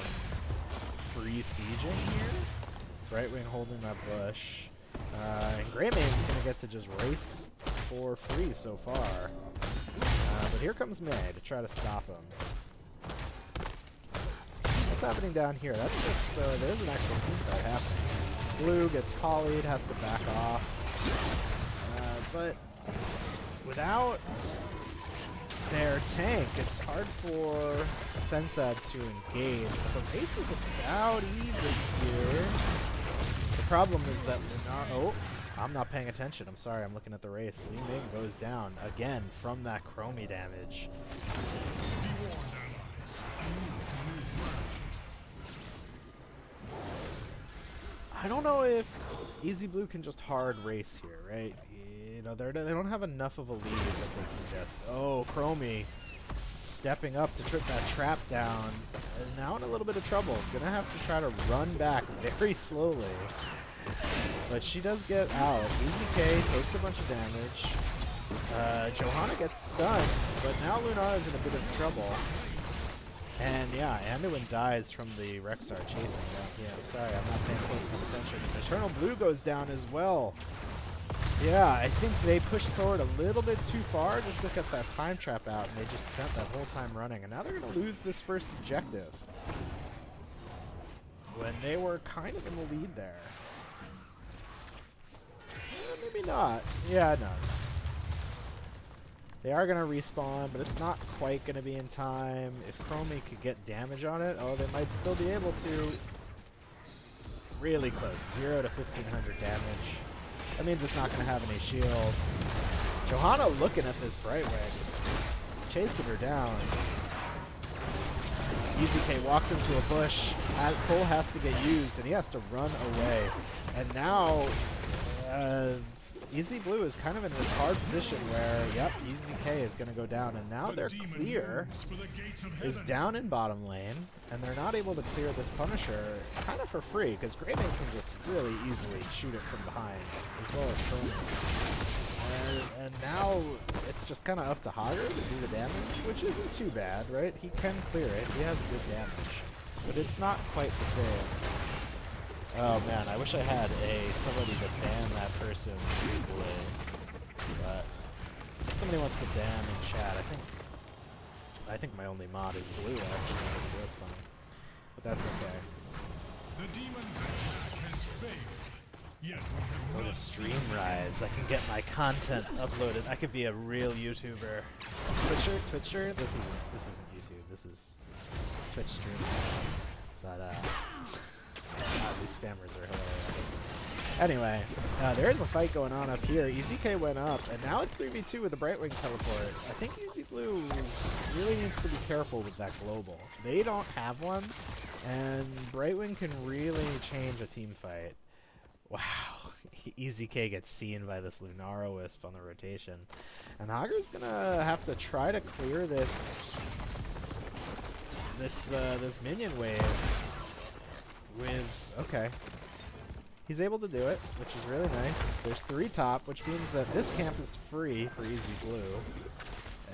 free sieging here. Brightwing holding that bush. And Greymane's going to get to just race for free so far. But here comes May to try to stop him. What's happening down here? That's just, there's an actual team fight happening. Blue gets polyed, has to back off. But without their tank, it's hard for Fensad to engage. But the race is about even here. The problem is that Lunara... Oh, I'm not paying attention. I'm sorry, I'm looking at the race. Li Ming goes down again from that Chromie damage. I don't know if Easy Blue can just hard race here, right? You know, they don't have enough of a lead that they can just... Oh, Chromie stepping up to trip that trap down. And now in a little bit of trouble. Gonna have to try to run back very slowly. But she does get out. Easy K takes a bunch of damage. Johanna gets stunned, but now Lunara is in a bit of trouble. And yeah, Anduin dies from the Rexar chasing them. Yeah, I'm sorry, I'm not paying close enough attention. Eternal Blue goes down as well. Yeah, I think they pushed forward a little bit too far just to get that time trap out, and they just spent that whole time running. And now they're going to lose this first objective. When they were kind of in the lead there. Maybe not. Yeah, no. They are going to respawn, but it's not quite going to be in time. If Chromie could get damage on it, oh, they might still be able to. Really close. 0 to 1500 damage. That means it's not going to have any shield. Johanna looking at this Brightwing. Chasing her down. Easy K walks into a bush. Cole has to get used, and he has to run away. And now... Easy Blue is kind of in this hard position where, yep, Easy K is going to go down, and now their clear is down in bottom lane, and they're not able to clear this Punisher kind of for free, because Greymane can just really easily shoot it from behind, as well as Chromie. And now it's just kind of up to Hager to do the damage, which isn't too bad, right? He can clear it. He has good damage. But it's not quite the same. Oh man, I wish I had somebody to ban that person easily. But if somebody wants to ban in chat, I think my only mod is blue actually, so that's fine. But that's okay. The demon's attack has failed. Yet we Go have to Stream Rise. I can get my content uploaded. I could be a real YouTuber. Twitcher? This isn't YouTube. This is Twitch stream. But God, these spammers are hilarious. Anyway, there is a fight going on up here. EZK went up, and now it's 3v2 with the Brightwing teleport. I think Easy Blues really needs to be careful with that global. They don't have one, and Brightwing can really change a team fight. Wow, EZK gets seen by this Lunara Wisp on the rotation. And Hager's gonna have to try to clear this minion wave with, okay. He's able to do it, which is really nice. There's 3 top, which means that this camp is free for Easy Blue.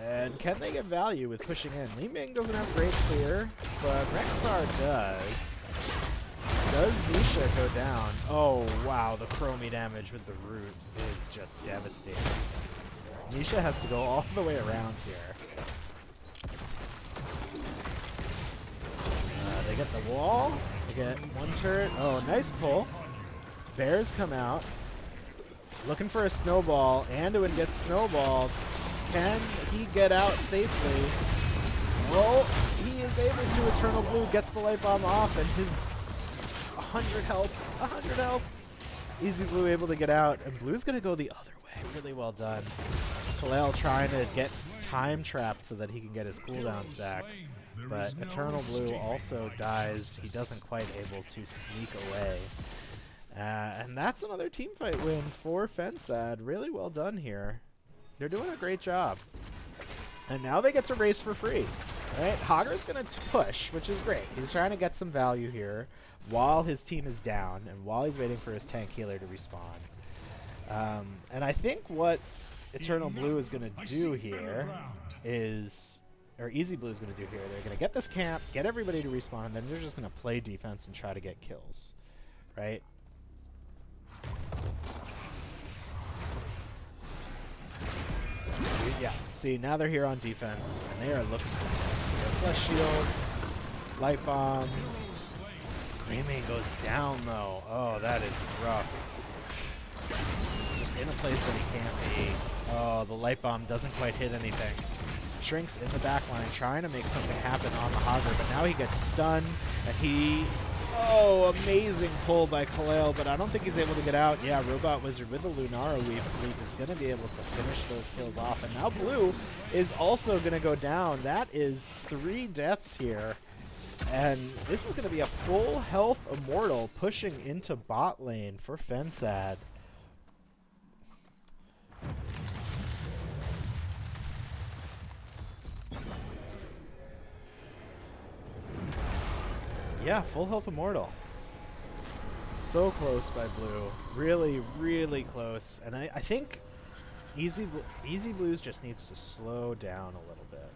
And can they get value with pushing in? Li Ming doesn't have great clear, but Rexar does. Does Nisha go down? Oh, wow, the chromie damage with the root is just devastating. Nisha has to go all the way around here. They get the wall. They get 1 turret. Oh, nice pull. Bears come out. Looking for a snowball. Anduin gets snowballed. Can he get out safely? Oh, he is able to. Eternal Blue gets the light bomb off, and his 100 health. 100 health. Easy Blue able to get out, and Blue's going to go the other way. Really well done. Kalel trying to get time trapped so that he can get his cooldowns back. But Eternal Blue also dies. He doesn't quite able to sneak away. And that's another teamfight win for Fensad. Really well done here. They're doing a great job. And now they get to race for free. Right? Hager's going to push, which is great. He's trying to get some value here while his team is down and while he's waiting for his tank healer to respawn. And I think what Eternal Blue is going to do here is... or Easy Blue is going to do here. They're going to get this camp, get everybody to respawn, and then they're just going to play defense and try to get kills. Right? Yeah, see, now they're here on defense, and they are looking for things. Flesh shield, light bomb. Creamy goes down, though. Oh, that is rough. Just in a place that he can't be. Oh, the light bomb doesn't quite hit anything. Shrinks in the back line, trying to make something happen on the Hager, but now he gets stunned, and he... Oh, amazing pull by Kalel, but I don't think he's able to get out. Yeah, Robot Wizard with the Lunara Leap is going to be able to finish those kills off. And now Blue is also going to go down. That is 3 deaths here. And this is going to be a full health Immortal pushing into bot lane for Fensad. Yeah, full health Immortal. So close by Blue. Really, really close. And I think Easy Blues just needs to slow down a little bit.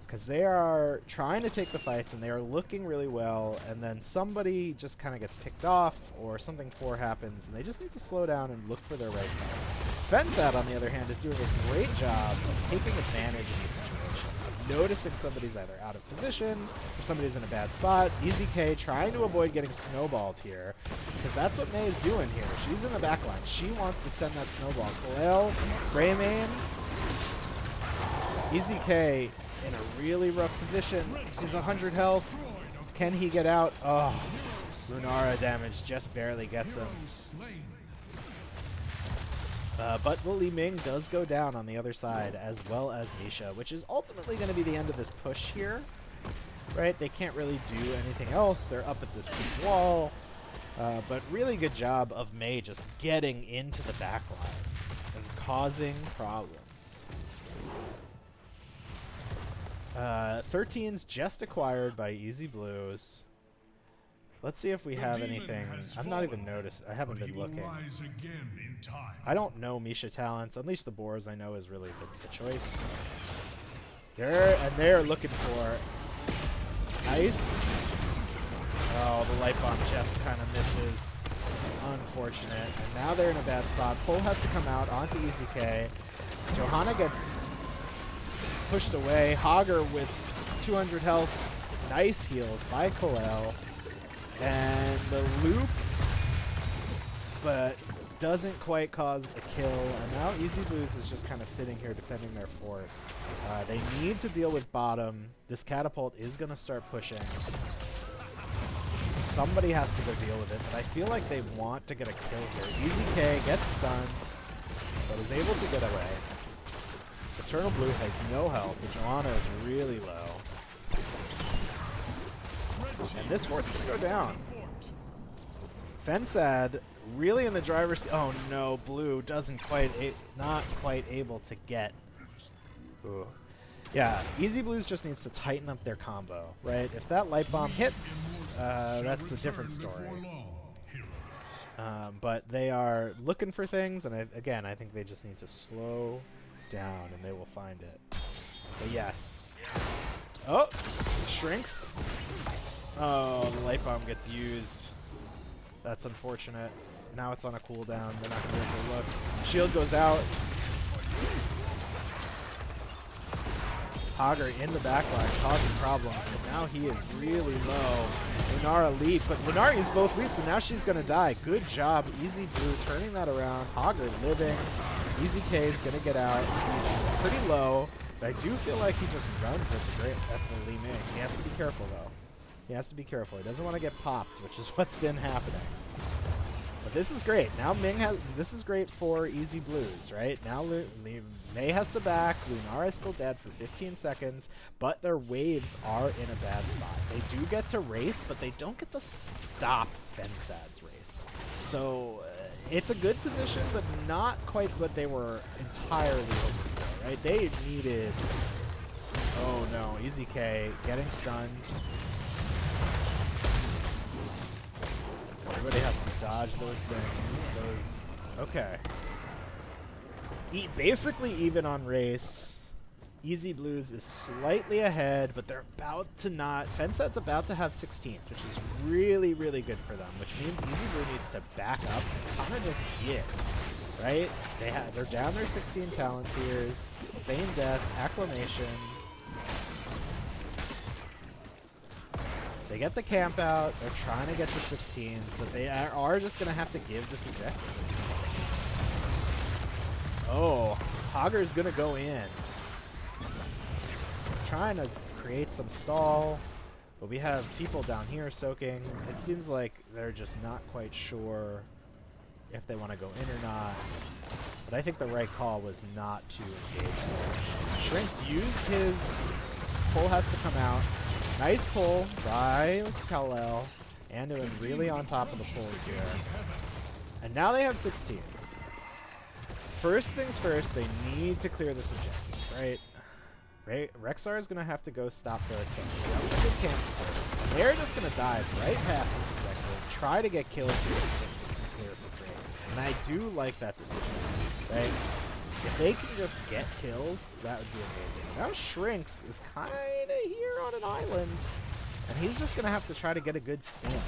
Because they are trying to take the fights, and they are looking really well, and then somebody just kind of gets picked off, or something poor happens, and they just need to slow down and look for their right time. Fensad, on the other hand, is doing a great job of taking advantage of the situation. Noticing somebody's either out of position or somebody's in a bad spot. EZK trying to avoid getting snowballed here, because that's what May is doing here. She's in the back line. She wants to send that snowball. Kalel, Greymane, EZK in a really rough position. He's 100 health. Can he get out? Oh, Lunara damage just barely gets him. But the Li Ming does go down on the other side, as well as Misha, which is ultimately going to be the end of this push here. Right? They can't really do anything else. They're up at this big wall. But really good job of May just getting into the back line and causing problems. 13's just acquired by Easy Blues. Let's see if we The have demon anything. has I'm not even fallen, noticed. I haven't but he been will looking. rise again in time. I don't know Misha talents. Unleash the Boars I know is really the choice. They're looking for ice. Oh, the light bomb just kind of misses. Unfortunate. And now they're in a bad spot. Pull has to come out onto EZK. Johanna gets pushed away. Hager with 200 health. Nice heals by Kalel. And the loop, but doesn't quite cause a kill. And now Easy Blues is just kind of sitting here defending their fort. They need to deal with bottom. This catapult is going to start pushing. Somebody has to go deal with it, but I feel like they want to get a kill here. EZK gets stunned, but is able to get away. Eternal Blue has no health. The Johanna is really low. And this fort's going to go down. Fensad really in the driver's seat. Oh no, Blue doesn't not quite able to get. Ooh. Yeah, Easy Blues just needs to tighten up their combo, right? If that light bomb hits, that's a different story. But they are looking for things, and again, I think they just need to slow down, and they will find it. But yes. Oh, shrinks. Oh, the light bomb gets used. That's unfortunate. Now it's on a cooldown. They're not going to be able to look. Shield goes out. Hager in the backline causing problems, but now he is really low. Lunara leap, but Lunara used both leaps, and now she's going to die. Good job, Easy Blue turning that around. Hager living. Easy K is going to get out. He's pretty low, but I do feel like he just runs at the Li Ming. He has to be careful, though. He has to be careful. He doesn't want to get popped, which is what's been happening. But this is great. Now Ming has. This is great for Easy Blues, right? Now May has the back. Lunara is still dead for 15 seconds, but their waves are in a bad spot. They do get to race, but they don't get to stop Fensad's race. So it's a good position, but not quite what they were entirely hoping for, right? They needed. Oh no, Easy K getting stunned. Everybody has to dodge those things. Okay. Basically even on race. Easy Blues is slightly ahead, but they're about to not. Fensad's about to have 16s, which is really, really good for them, which means Easy Blue needs to back up and kind of just get, right? They're down their 16 talent tiers. Feign Death, Acclamation. They get the camp out. They're trying to get the 16s, but they are just going to have to give this objective. Oh, Hager's going to go in. Trying to create some stall, but we have people down here soaking. It seems like they're just not quite sure if they want to go in or not. But I think the right call was not to engage there. Shrinks used his pull has to come out. Nice pull by Kalel. Anduin really on top of the pulls here. And now they have 16s. First things first, they need to clear this objective, right? Rexar is going to have to go stop their camp. That was a good camp. They're just going to dive right past this objective, try to get kills here and clear for free. And I do like that decision, right? If they can just get kills, that would be amazing. Now Shrinks is kind of here on an island, and he's just going to have to try to get a good spin.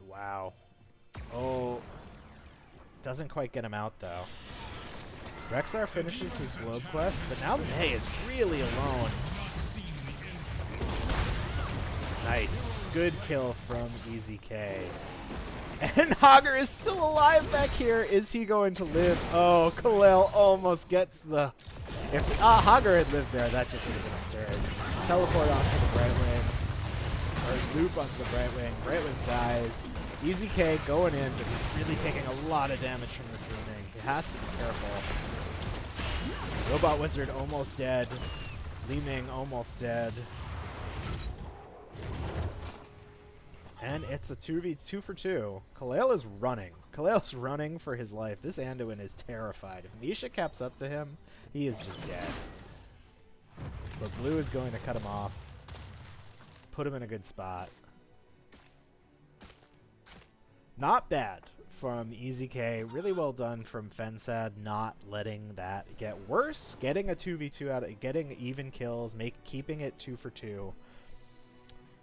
Wow. Oh, doesn't quite get him out, though. Rexar finishes his globe quest, but now May is really alone. Nice. Good kill from Easy K. And Hager is still alive back here. Is he going to live? Oh, Kalel almost gets the... If Hager had lived there, that just would have been absurd. Teleport onto the right wing. Or loop onto the right wing. Right wing dies. Easy K going in, but he's really taking a lot of damage from this Li Ming. He has to be careful. Robot Wizard almost dead. Li Ming almost dead. And it's a 2v2 for 2. Kalel is running. Kalel's running for his life. This Anduin is terrified. If Misha caps up to him, he is just dead. But Blue is going to cut him off. put him in a good spot. Not bad from EZK. Really well done from Fensad, not letting that get worse. Getting a 2v2 out of getting even kills, keeping it 2 for 2.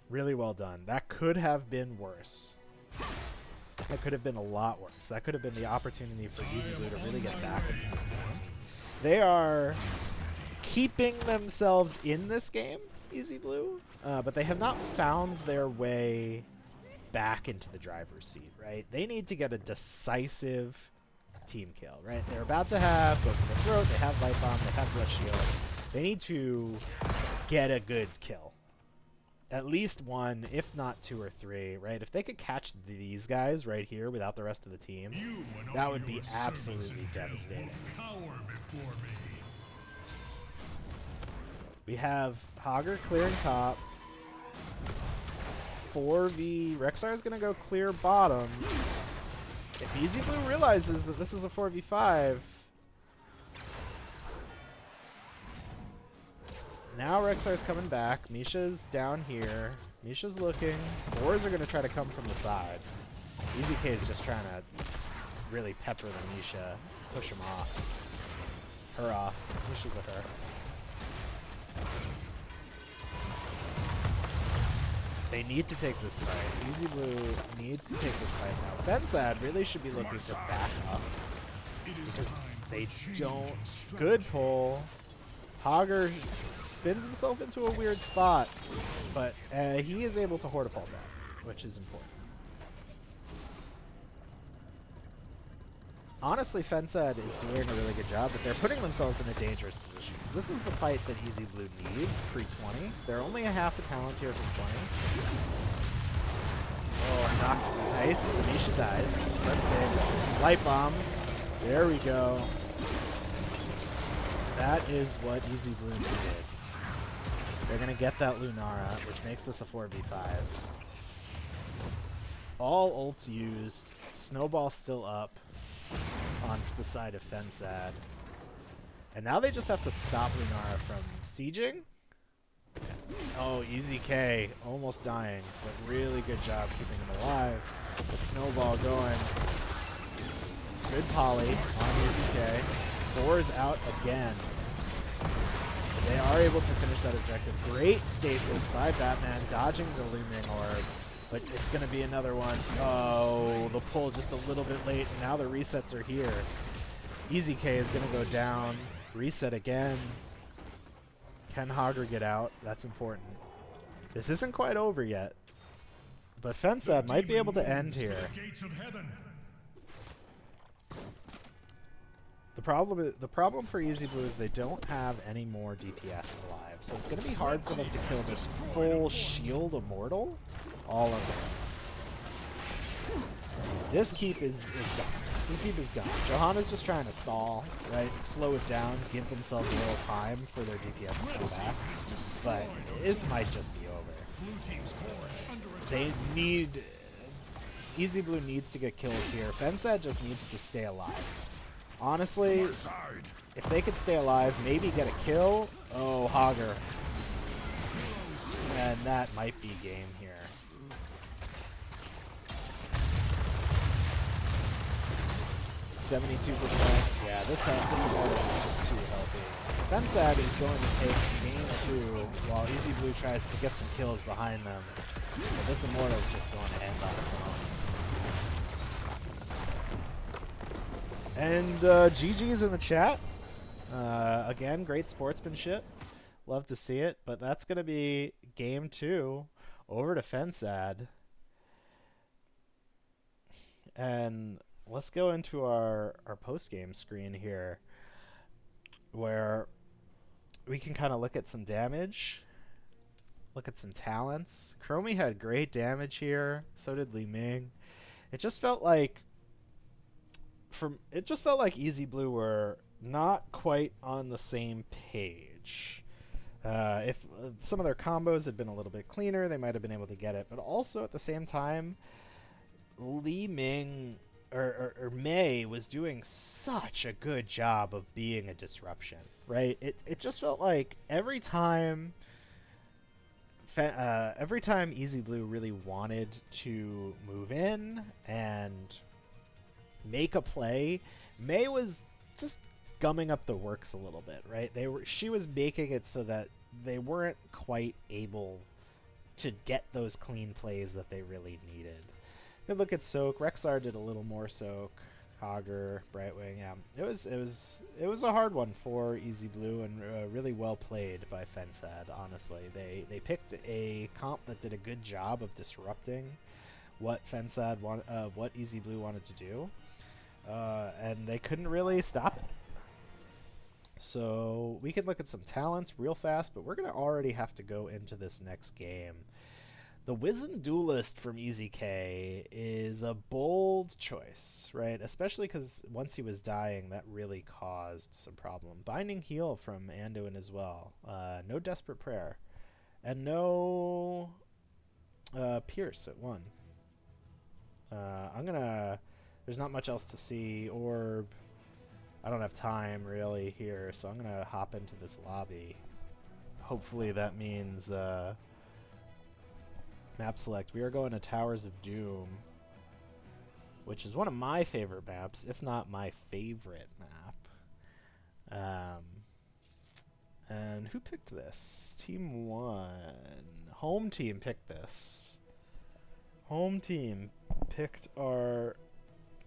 Really well done. That could have been worse. That could have been a lot worse. That could have been the opportunity for Easy Blue to really get back into this game. They are keeping themselves in this game, Easy Blue, but they have not found their way back into the driver's seat, right? They need to get a decisive team kill, right? They're about to have Book in the Throat, they have Light Bomb, they have Rush Shield. They need to get a good kill. At least one, if not 2 or 3, right? If they could catch these guys right here without the rest of the team, that would be absolutely devastating. We have Hogger clearing top. 4v Rexar is going to go clear bottom. If Easy Blue realizes that this is a 4v5, now Rexar's coming back. Misha's down here. Misha's looking. Boars are going to try to come from the side. EZK is just trying to really pepper the Misha, push him off. Her off. Misha's a her. They need to take this fight. Easy Blue needs to take this fight now. Fensad really should be looking to back up because they don't. Good pull. Hogger spins himself into a weird spot, but he is able to hortipult that, which is important. Honestly, Fensad is doing a really good job, but they're putting themselves in a dangerous position. This is the fight that Easy Blue needs pre-20. They're only a half a talent here from 20. Oh, knock. Nice. The Misha dies. That's big. Light Bomb. There we go. That is what Easy Blue needed. They're going to get that Lunara, which makes this a 4v5. All ults used. Snowball still up on the side of Fensad. And now they just have to stop Lunara from sieging. Oh, EZK almost dying, but really good job keeping him alive. The snowball going. Good poly on EZK. Boar's out again. They are able to finish that objective. Great stasis by Batman, dodging the looming orb. But it's going to be another one. Oh, the pull just a little bit late. And now the resets are here. EZK is going to go down. Reset again. Can Hogger get out? That's important. This isn't quite over yet. But Fensad might be able to end here. The problem for Easy Blue is they don't have any more DPS alive. So it's going to be hard for them to kill this full shield immortal. All of them. This keep is gone. This keep is gone. Johanna's just trying to stall, right? Slow it down, give themselves a little time for their DPS to come back. But this might just be over. They need... Easy Blue needs to get kills here. Fensad just needs to stay alive. Honestly, if they could stay alive, maybe get a kill. Oh, Hogger. And that might be game here. %. Yeah, this immortal is just too healthy. Fensad is going to take game 2 while Easy Blue tries to get some kills behind them. But this immortal is just going to end on its own. And GG's in the chat. Again, great sportsmanship. Love to see it. But that's going to be game 2 over to Fensad. And let's go into our post-game screen here, where we can kind of look at some damage, look at some talents. Chromie had great damage here. So did Li Ming. It just felt like Easy Blue were not quite on the same page. If some of their combos had been a little bit cleaner, they might have been able to get it. But also at the same time, Li Ming or May was doing such a good job of being a disruption, right? It just felt like every time every time Easy Blue really wanted to move in and make a play, May was just gumming up the works a little bit, right? She was making it so that they weren't quite able to get those clean plays that they really needed. Good look at Soak. Rexar did a little more Soak. Hogger, Brightwing. Yeah, it was a hard one for Easy Blue, and really well played by Fensad. Honestly, they picked a comp that did a good job of disrupting what what Easy Blue wanted to do, and they couldn't really stop it. So we can look at some talents real fast, but we're gonna already have to go into this next game. The Wizened Duelist from Easy K is a bold choice, right? Especially because once he was dying, that really caused some problem. Binding Heal from Anduin as well. No Desperate Prayer. And no Pierce at 1. There's not much else to see. Orb. I don't have time really here, so I'm going to hop into this lobby. Hopefully that means... map select. We are going to Towers of Doom, which is one of my favorite maps, if not my favorite map. And who picked this? Team 1. Home team picked this. Home team picked our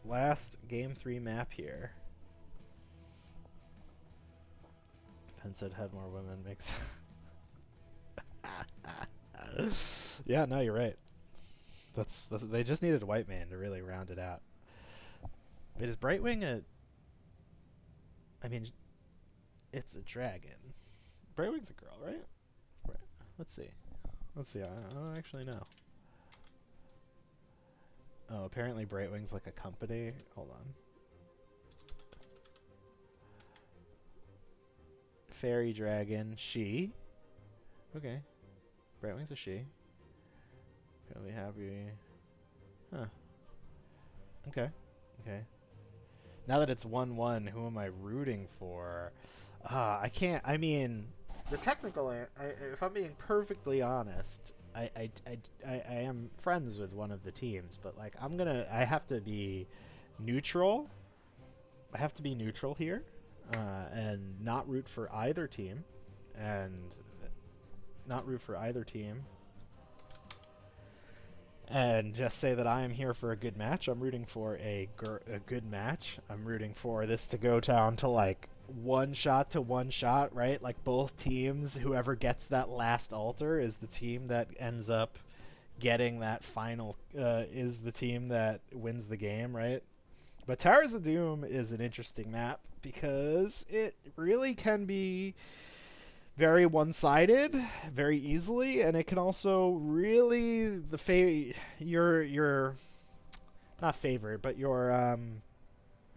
last Game 3 map here. Fensad had more women. Makes... Yeah, no, you're right. That's they just needed a white man to really round it out. Wait, is Brightwing a... I mean, it's a dragon. Brightwing's a girl, right? Right. Let's see. I don't actually know. Oh, apparently Brightwing's like a company. Hold on. Fairy dragon. She. Okay. Brightwing's a she. Really happy. Huh. Okay. Now that it's 1-1, who am I rooting for? I can't. I mean, the technical... if I'm being perfectly honest, I am friends with one of the teams, but like I have to be neutral. I have to be neutral here, and not root for either team, and just say that I am here for a good match. I'm rooting for a good match. I'm rooting for this to go down to like one shot, right? Like both teams, whoever gets that last altar is the team that ends up getting that final, is the team that wins the game, right? But Towers of Doom is an interesting map because it really can be very one-sided, very easily, and it can also really your not favorite, but your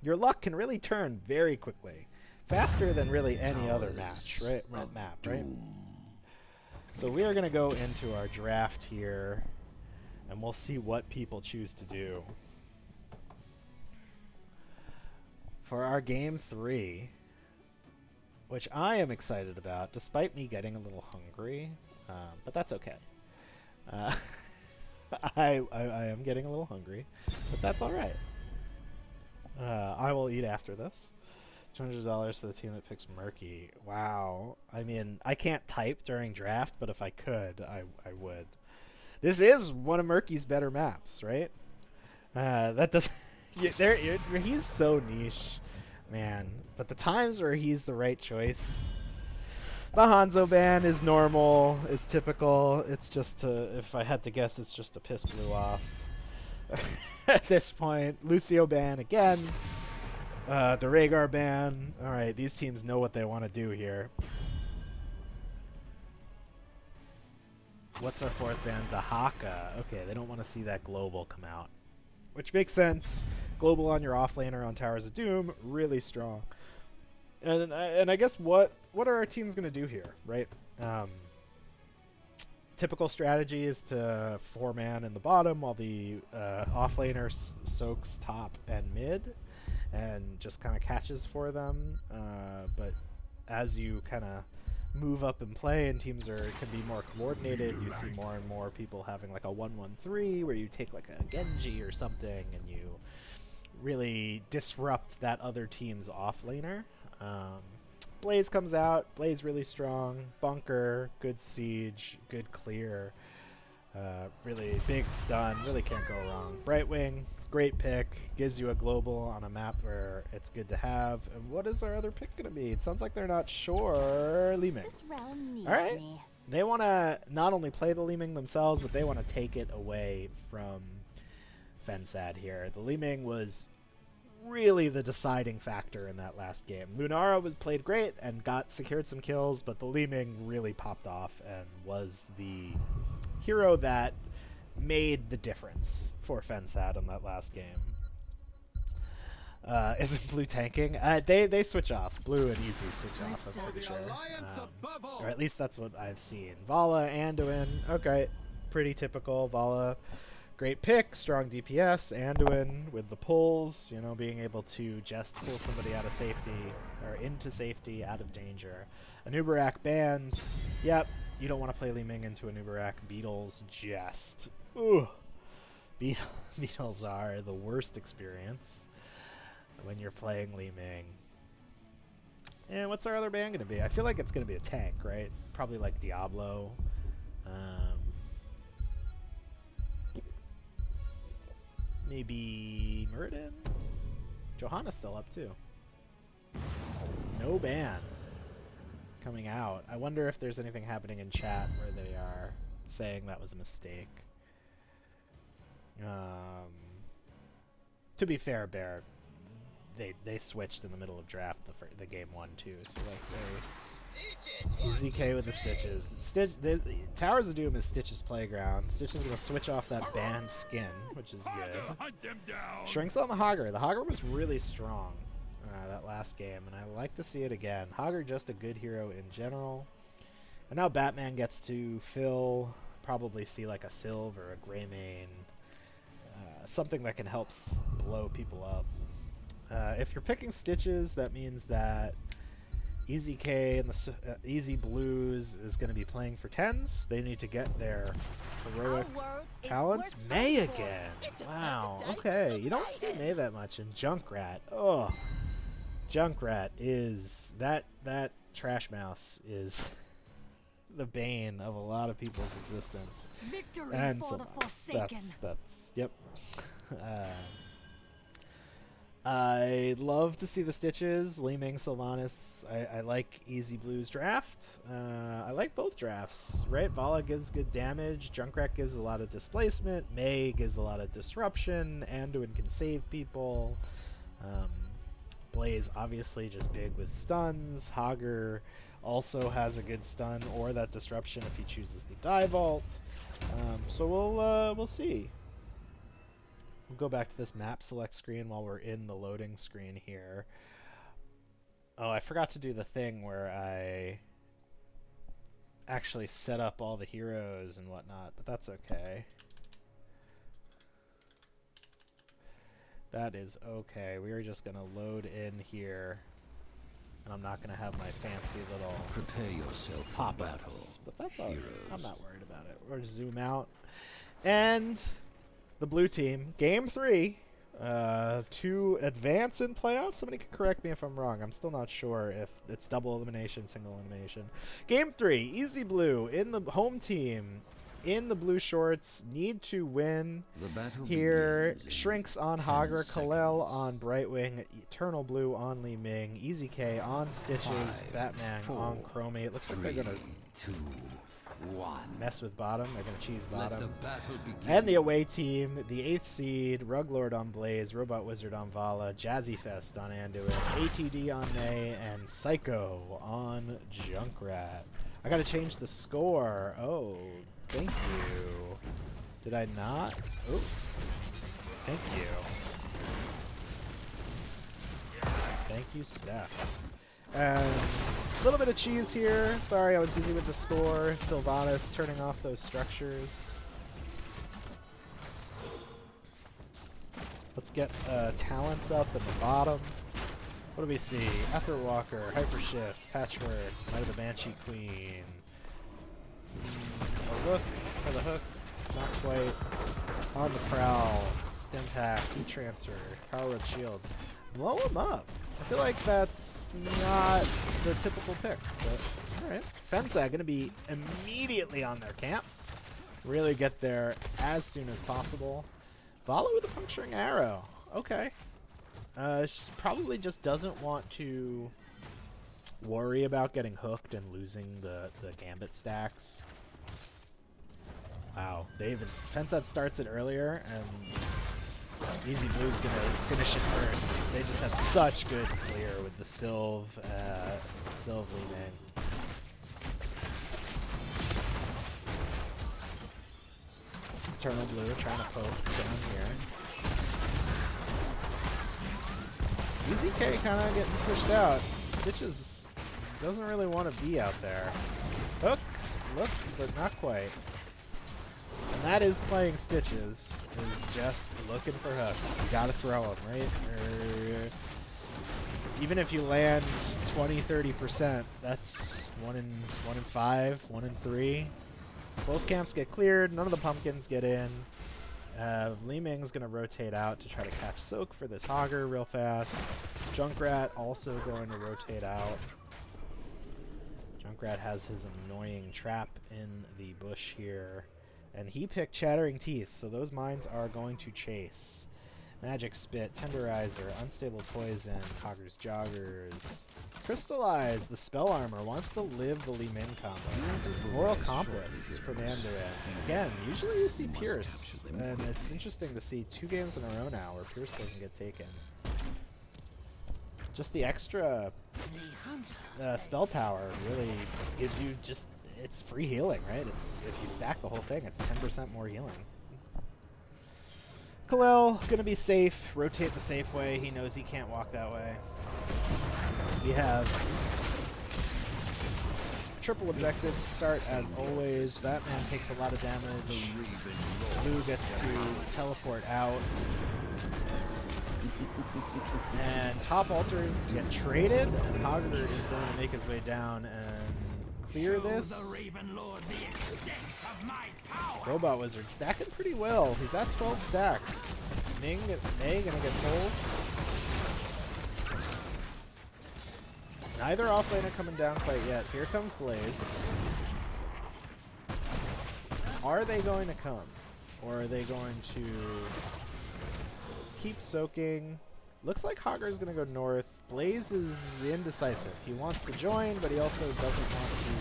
luck can really turn very quickly, faster than really any other match, right? Map, right? So we are gonna go into our draft here, and we'll see what people choose to do for our game 3. Which I am excited about, despite me getting a little hungry, but that's okay. I am getting a little hungry, but that's all right. I will eat after this. $200 for the team that picks Murky. Wow. I mean, I can't type during draft, but if I could, I would. This is one of Murky's better maps, right? That does... he's so niche. Man, but the times where he's the right choice. The Hanzo ban is normal, it's typical. It's just if I had to guess, it's just a piss Blue off. At this point, Lucio ban again. The Rhaegar ban. All right, these teams know what they want to do here. What's our 4th ban? The Haka. Okay, they don't want to see that global come out, which makes sense. Global on your offlaner on Towers of Doom, really strong. And I guess what are our teams going to do here, right? Typical strategy is to 4-man in the bottom while the offlaner soaks top and mid and just kind of catches for them. But as you kind of move up and play, and teams can be more coordinated. You see more and more people having like a 1-1-3 where you take like a Genji or something and you really disrupt that other team's offlaner. Blaze comes out. Blaze really strong. Bunker, good siege, good clear. Really big stun. Really can't go wrong. Brightwing, great pick. Gives you a global on a map where it's good to have. And what is our other pick going to be? It sounds like they're not sure. Li Ming. This realm needs All right. me. They want to not only play the Li Ming themselves, but they want to take it away from Fensad here. The Li Ming was really the deciding factor in that last game. Lunara was played great and secured some kills, but the Li Ming really popped off and was the hero that made the difference for Fensad in that last game. Isn't Blue tanking? They switch off. Blue and Easy switch off, I'm pretty sure. Or at least that's what I've seen. Vala, Anduin. Okay, pretty typical. Vala, great pick. Strong DPS. Anduin with the pulls. You know, being able to just pull somebody out of safety, or into safety, out of danger. Anubarak banned. Yep, you don't want to play Li Ming into Anubarak. Beetles just. Ooh. Beetles are the worst experience when you're playing Li Ming. And what's our other ban going to be? I feel like it's going to be a tank, right? Probably like Diablo. Maybe Muradin? Johanna's still up too. No ban coming out. I wonder if there's anything happening in chat where they are saying that was a mistake. To be fair, Bear, they switched in the middle of draft the game 1 too, so like ZK with the Stitches. The Towers of Doom is Stitch's playground. Stitch is gonna switch off that banned skin, which is good. Shrinks on the Hogger. The Hogger was really strong that last game, and I like to see it again. Hogger just a good hero in general. And now Batman gets to fill, probably see like a Sylve or a Greymane. Something that can help blow people up. If you're picking Stitches, that means that Easy K and the Easy Blues is going to be playing for 10s. They need to get their heroic talents. May again. Wow. Okay. You don't see May that much in Junkrat. Oh, Junkrat is that trash mouse is the bane of a lot of people's existence. Victory And for so the Forsaken. that's yep. I love to see the Stitches. Li Ming, Sylvanas. I like Easy Blues draft. I like both drafts, right? Vala gives good damage. Junkrat gives a lot of displacement. May gives a lot of disruption. Anduin can save people. Blaze obviously just big with stuns. Hogger also has a good stun or that disruption if he chooses the die vault. So we'll see. We'll go back to this map select screen while we're in the loading screen here. Oh, I forgot to do the thing where I actually set up all the heroes and whatnot, but that's okay. That is okay. We are just going to load in here, and I'm not going to have my fancy little Prepare yourself for pop-ups, battle. but that's all right. Heroes. I'm not worried about it. We're just zoom out. And the blue team, game 3, to advance in playoffs. Somebody can correct me if I'm wrong. I'm still not sure if it's double elimination, single elimination. Game 3, Easy Blue in the home team. In the blue shorts, need to win The battle here. begins in Shrinks on 10 Hogger, Kalel seconds. on Brightwing, Eternal Blue on Li Ming, Easy K on Stitches, 5, Batman 4, on Chromie. It looks like they're 3, gonna 2, 1. mess with bottom. They're gonna cheese Let bottom. the battle begin. And the away team, the 8th seed, Ruglord on Blaze, Robot Wizard on Vala, Jazzy Fest on Anduin, ATD on May, and Psycho on Junkrat. I gotta change the score. Oh, thank you. Did I not? Oh, thank you. Thank you, Steph. And a little bit of cheese here. Sorry, I was busy with the score. Sylvanas turning off those structures. Let's get talents up in the bottom. What do we see? Ether Walker, Hyper Shift, Patchwork, Might of the Banshee Queen. A look for the hook, not quite. On the prowl, Stim Pack, Heat Transfer, Power Road Shield. Blow him up. I feel like that's not the typical pick, but alright. Fensad gonna be immediately on their camp. Really get there as soon as possible. Follow with a Puncturing Arrow. Okay. She probably just doesn't want to worry about getting hooked and losing the Gambit stacks. Wow. Fensad starts it earlier, and Easy Blue's gonna finish it first. They just have such good clear with the Sylve leaning. Eternal Blue trying to poke down here. Easy K kind of getting pushed out. Stitches doesn't really want to be out there. Hook looks, but not quite. And that is playing Stitches, is just looking for hooks. You gotta throw them, right? Even if you land 20-30%, that's 1 in 5, 1 in 3. Both camps get cleared, none of the pumpkins get in. Li Ming's gonna rotate out to try to catch Soak for this Hogger real fast. Junkrat also going to rotate out. Junkrat has his annoying trap in the bush here. And he picked Chattering Teeth, so those mines are going to chase. Magic Spit, Tenderizer, Unstable Poison, Hogger's Joggers. Crystallize, the Spell Armor, wants to live the Li Ming combo. Moral Accomplice for Mandarin. Again, usually you see Pierce, and it's interesting to see 2 games in a row now where Pierce doesn't get taken. Just the extra spell power really gives you just... It's free healing, right? It's if you stack the whole thing, it's 10% more healing. Khalil, gonna be safe. Rotate the safe way. He knows he can't walk that way. We have triple objective start as always. Batman takes a lot of damage. Blue gets to teleport out. And top altars get traded, and Hogger is going to make his way down and clear this. Robot Wizard stacking pretty well. He's at 12 stacks. May gonna get pulled. Neither offlaner coming down quite yet. Here comes Blaze. Are they going to come? Or are they going to keep soaking? Looks like Hogger's going to go north. Blaze is indecisive. He wants to join, but he also doesn't want to.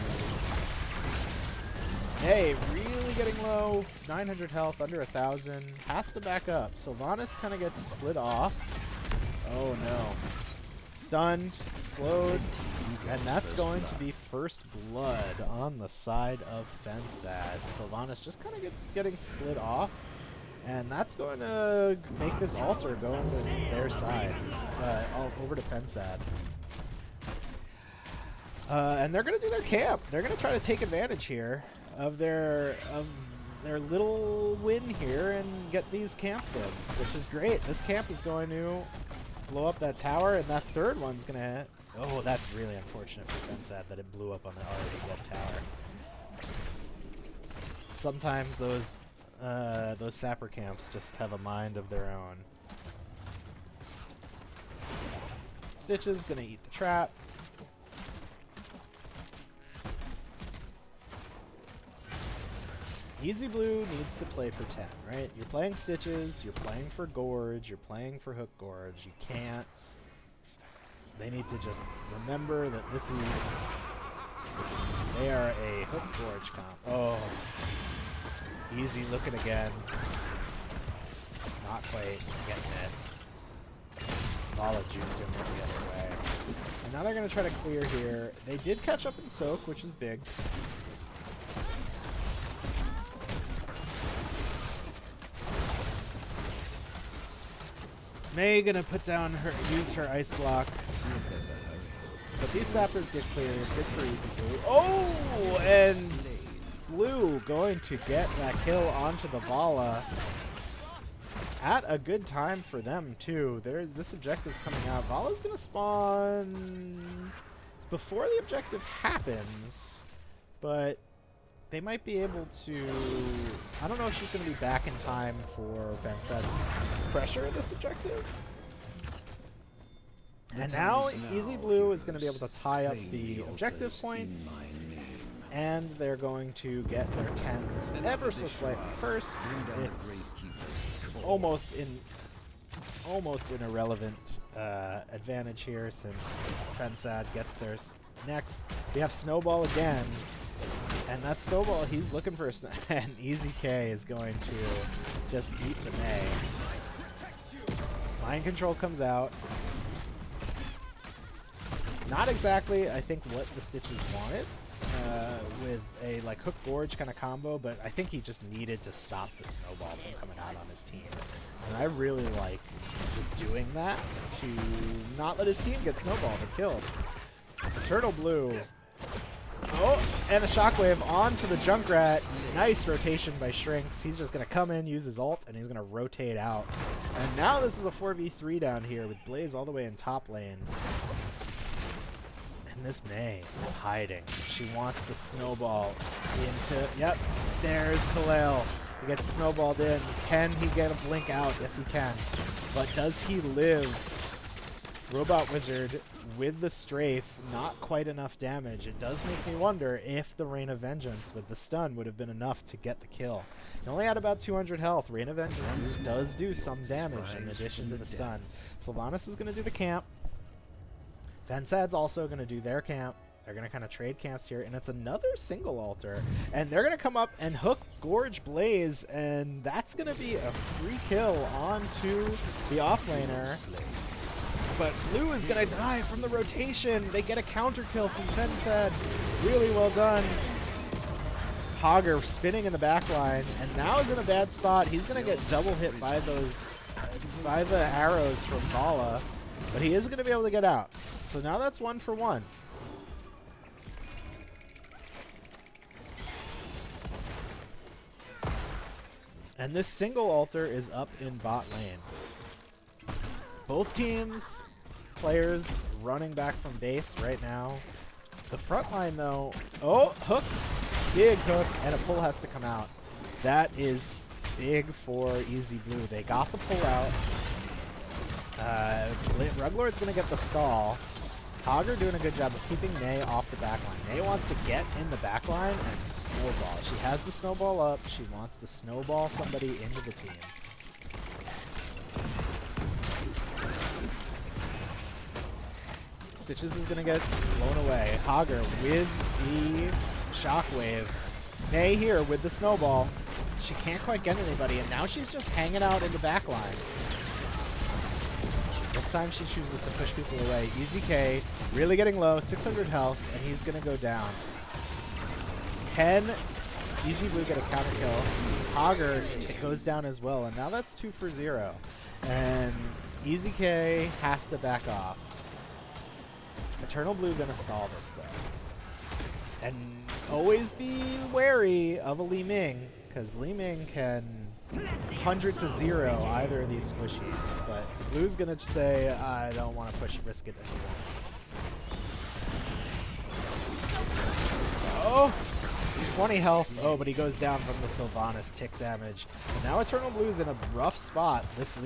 Hey, really getting low. 900 health, under 1,000. Has to back up. Sylvanas kind of gets split off. Oh no. Stunned, slowed, and that's going to be first blood on the side of Fensad. Sylvanas just kind of getting split off. And that's going to make this altar go into their side, over to Fensad. And they're going to do their camp. They're going to try to take advantage here of their little win here and get these camps in, which is great. This camp is going to blow up that tower, and that third one's going to... Oh, that's really unfortunate for Fensad that it blew up on the already dead tower. Sometimes those sapper camps just have a mind of their own. Stitches gonna eat the trap. Easy Blue needs to play for 10, right? You're playing Stitches, you're playing for Gorge, you're playing for Hook Gorge. You can't... They need to just remember that this is... They are a Hook Gorge comp. Oh. Easy looking again. Not quite getting it. Vala juked him the other way. And now they're going to try to clear here. They did catch up in Soak, which is big. May gonna use her ice block. But these sappers get cleared. Good for Easy Blue. Oh, and Blue going to get that kill onto the Vala. at a good time for them too. This objective's coming out. Vala's gonna spawn before the objective happens, but they might be able to. I don't know if she's gonna be back in time for Fensad pressure this objective. And now Easy Blue is going to be able to tie up the objective points, and they're going to get their 10s ever so slightly first. It's almost an irrelevant advantage here since Fensad gets theirs next. We have Snowball again, and that Snowball, he's looking for and Easy K is going to just eat the May. Mind Control comes out. Not exactly, I think, what the Stitches wanted with a like hook gorge kind of combo, but I think he just needed to stop the Snowball from coming out on his team. And I really like just doing that to not let his team get snowballed and killed. Turtle Blue. Oh, and a Shockwave onto the Junkrat. Nice rotation by Shrinks. He's just going to come in, use his ult, and he's going to rotate out. And now this is a 4v3 down here with Blaze all the way in top lane. This May is hiding. She wants to snowball into... Yep, there's Kalel. He gets snowballed in. Can he get a blink out? Yes, he can. But does he live? Robot Wizard with the strafe, not quite enough damage. It does make me wonder if the Rain of Vengeance with the stun would have been enough to get the kill. He only had about 200 health. Rain of Vengeance does do some damage in addition to the stun. Sylvanas is going to do the camp. Fensad's also going to do their camp. They're going to kind of trade camps here, and it's another single altar. And they're going to come up and hook Gorge Blaze, and that's going to be a free kill onto the offlaner. But Blue is going to die from the rotation. They get a counter kill from Fensad. Really well done. Hogger spinning in the back line, and now is in a bad spot. He's going to get double hit by those, by the arrows from Vala, but he is going to be able to get out. So now that's 1 for 1. And this single altar is up in bot lane. Both teams, players running back from base right now. The front line though, oh, hook, big hook, and a pull has to come out. That is big for Easy Blue. They got the pull out. Ruglord's going to get the stall. Hogger doing a good job of keeping May off the backline. May wants to get in the backline and snowball. She has the snowball up. She wants to snowball somebody into the team. Stitches is going to get blown away. Hogger with the shockwave. May here with the snowball. She can't quite get anybody, and now she's just hanging out in the backline. This time she chooses to push people away. Easy K, really getting low, 600 health, and he's going to go down. Can Easy Blue get a counter kill? Hogger goes down as well, and now that's 2 for 0. And Easy K has to back off. Eternal Blue going to stall this, though. And always be wary of a Li Ming, because Li Ming can 100 to 0 either of these squishies, but Blue's gonna say, I don't want to risk it anymore. Oh, 20 health. Oh, but he goes down from the Sylvanas tick damage. And now Eternal Blue's in a rough spot. This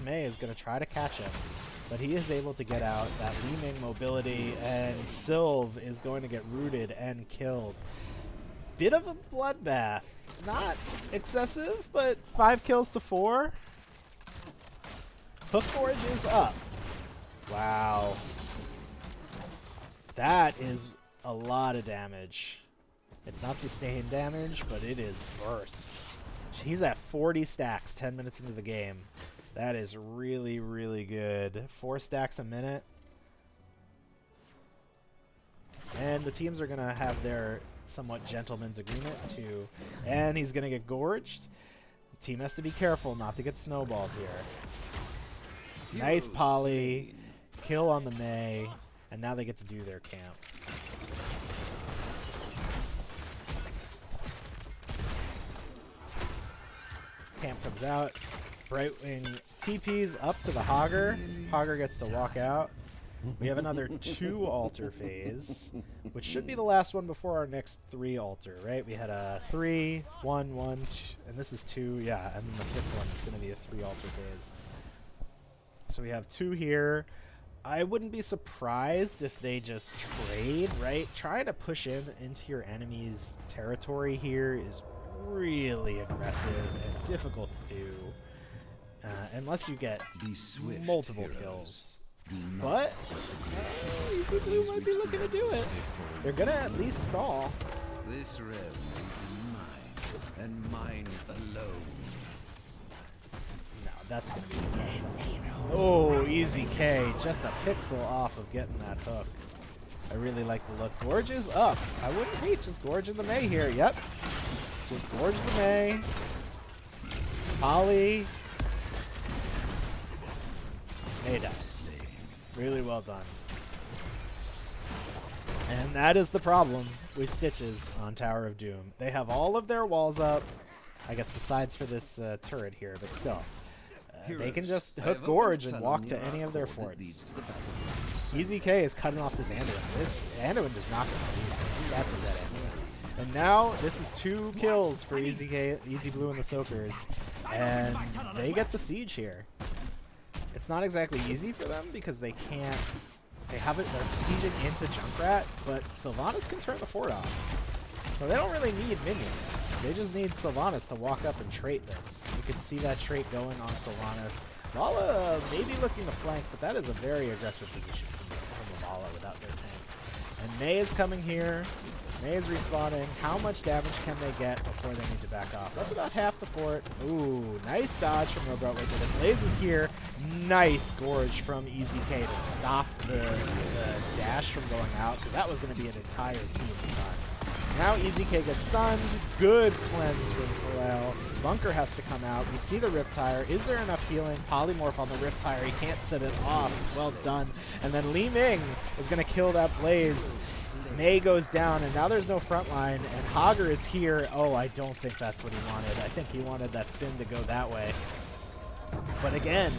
May is gonna try to catch him, but he is able to get out. That Li Ming mobility, and Sylv is going to get rooted and killed. Bit of a bloodbath. Not excessive, but 5 kills to 4. Hook Forge is up. Wow. That is a lot of damage. It's not sustained damage, but it is burst. He's at 40 stacks 10 minutes into the game. That is really, really good. 4 stacks a minute. And the teams are going to have their somewhat gentleman's agreement too, and he's gonna get gorged. The team has to be careful not to get snowballed here. Nice poly, kill on the May, and now they get to do their camp. Camp comes out. Brightwing TPs up to the Hogger. Hogger gets to walk out. We have another 2 altar phase, which should be the last one before our next 3 altar, right? We had a 3, 1, 1, and this is 2, yeah, and then the 5th one is going to be a 3 altar phase. So we have 2 here. I wouldn't be surprised if they just trade, right? Trying to push into your enemy's territory here is really aggressive and difficult to do, unless you get multiple kills. But Easy Blue might be looking to do it. They're gonna at least stall. This realm is mine, and mine alone. No, that's gonna be impressive. Oh, Easy K, just a pixel off of getting that hook. I really like the look. Gorge is up. I wouldn't hate just gorging the May here. Yep. Just gorge the May. Polly. May dies. Really well done. And that is the problem with Stitches on Tower of Doom. They have all of their walls up, I guess besides for this turret here, but still. They can just hook Gorge and walk to any of their forts. Easy K is cutting off this Anduin. This Anduin does not get to leave. That's a dead Anduin. And now this is 2 kills for Easy K, Easy Blue and the Soakers. And they get to siege here. It's not exactly easy for them because they can't. They're sieging into Junkrat, but Sylvanas can turn the fort off. So they don't really need minions. They just need Sylvanas to walk up and trait this. You can see that trait going on Sylvanas. Lala maybe looking to flank, but that is a very aggressive position from Lala without their tanks. And May is coming here. May is respawning. How much damage can they get before they need to back off? That's about half the fort. Ooh, nice dodge from Robot Wizard. And Blaze is here. Nice gorge from Easy K to stop the dash from going out, because that was going to be an entire team stun. Now Easy K gets stunned. Good cleanse from Pharrell. Bunker has to come out. We see the Riptire. Is there enough healing? Polymorph on the Riptire. He can't set it off. Well done. And then Li Ming is going to kill that Blaze. May goes down, and now there's no front line, and Hogger is here. Oh, I don't think that's what he wanted. I think he wanted that spin to go that way. But again,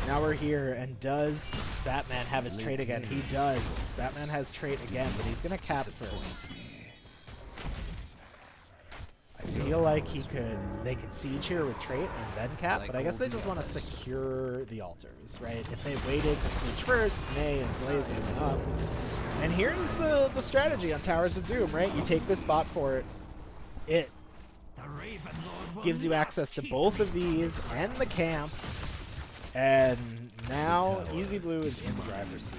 now we're here, and does Batman have his trait again? He does. Batman has trait again, but he's going to cap first. I feel like they could siege here with trait and then cap, but I guess they just want to secure the altars, right? If they waited to siege first, May and Blaze would have been up. And here's the strategy on Towers of Doom, right? You take this bot fort, it gives you access to both of these and the camps, and now Easy Blue is in the driver's seat.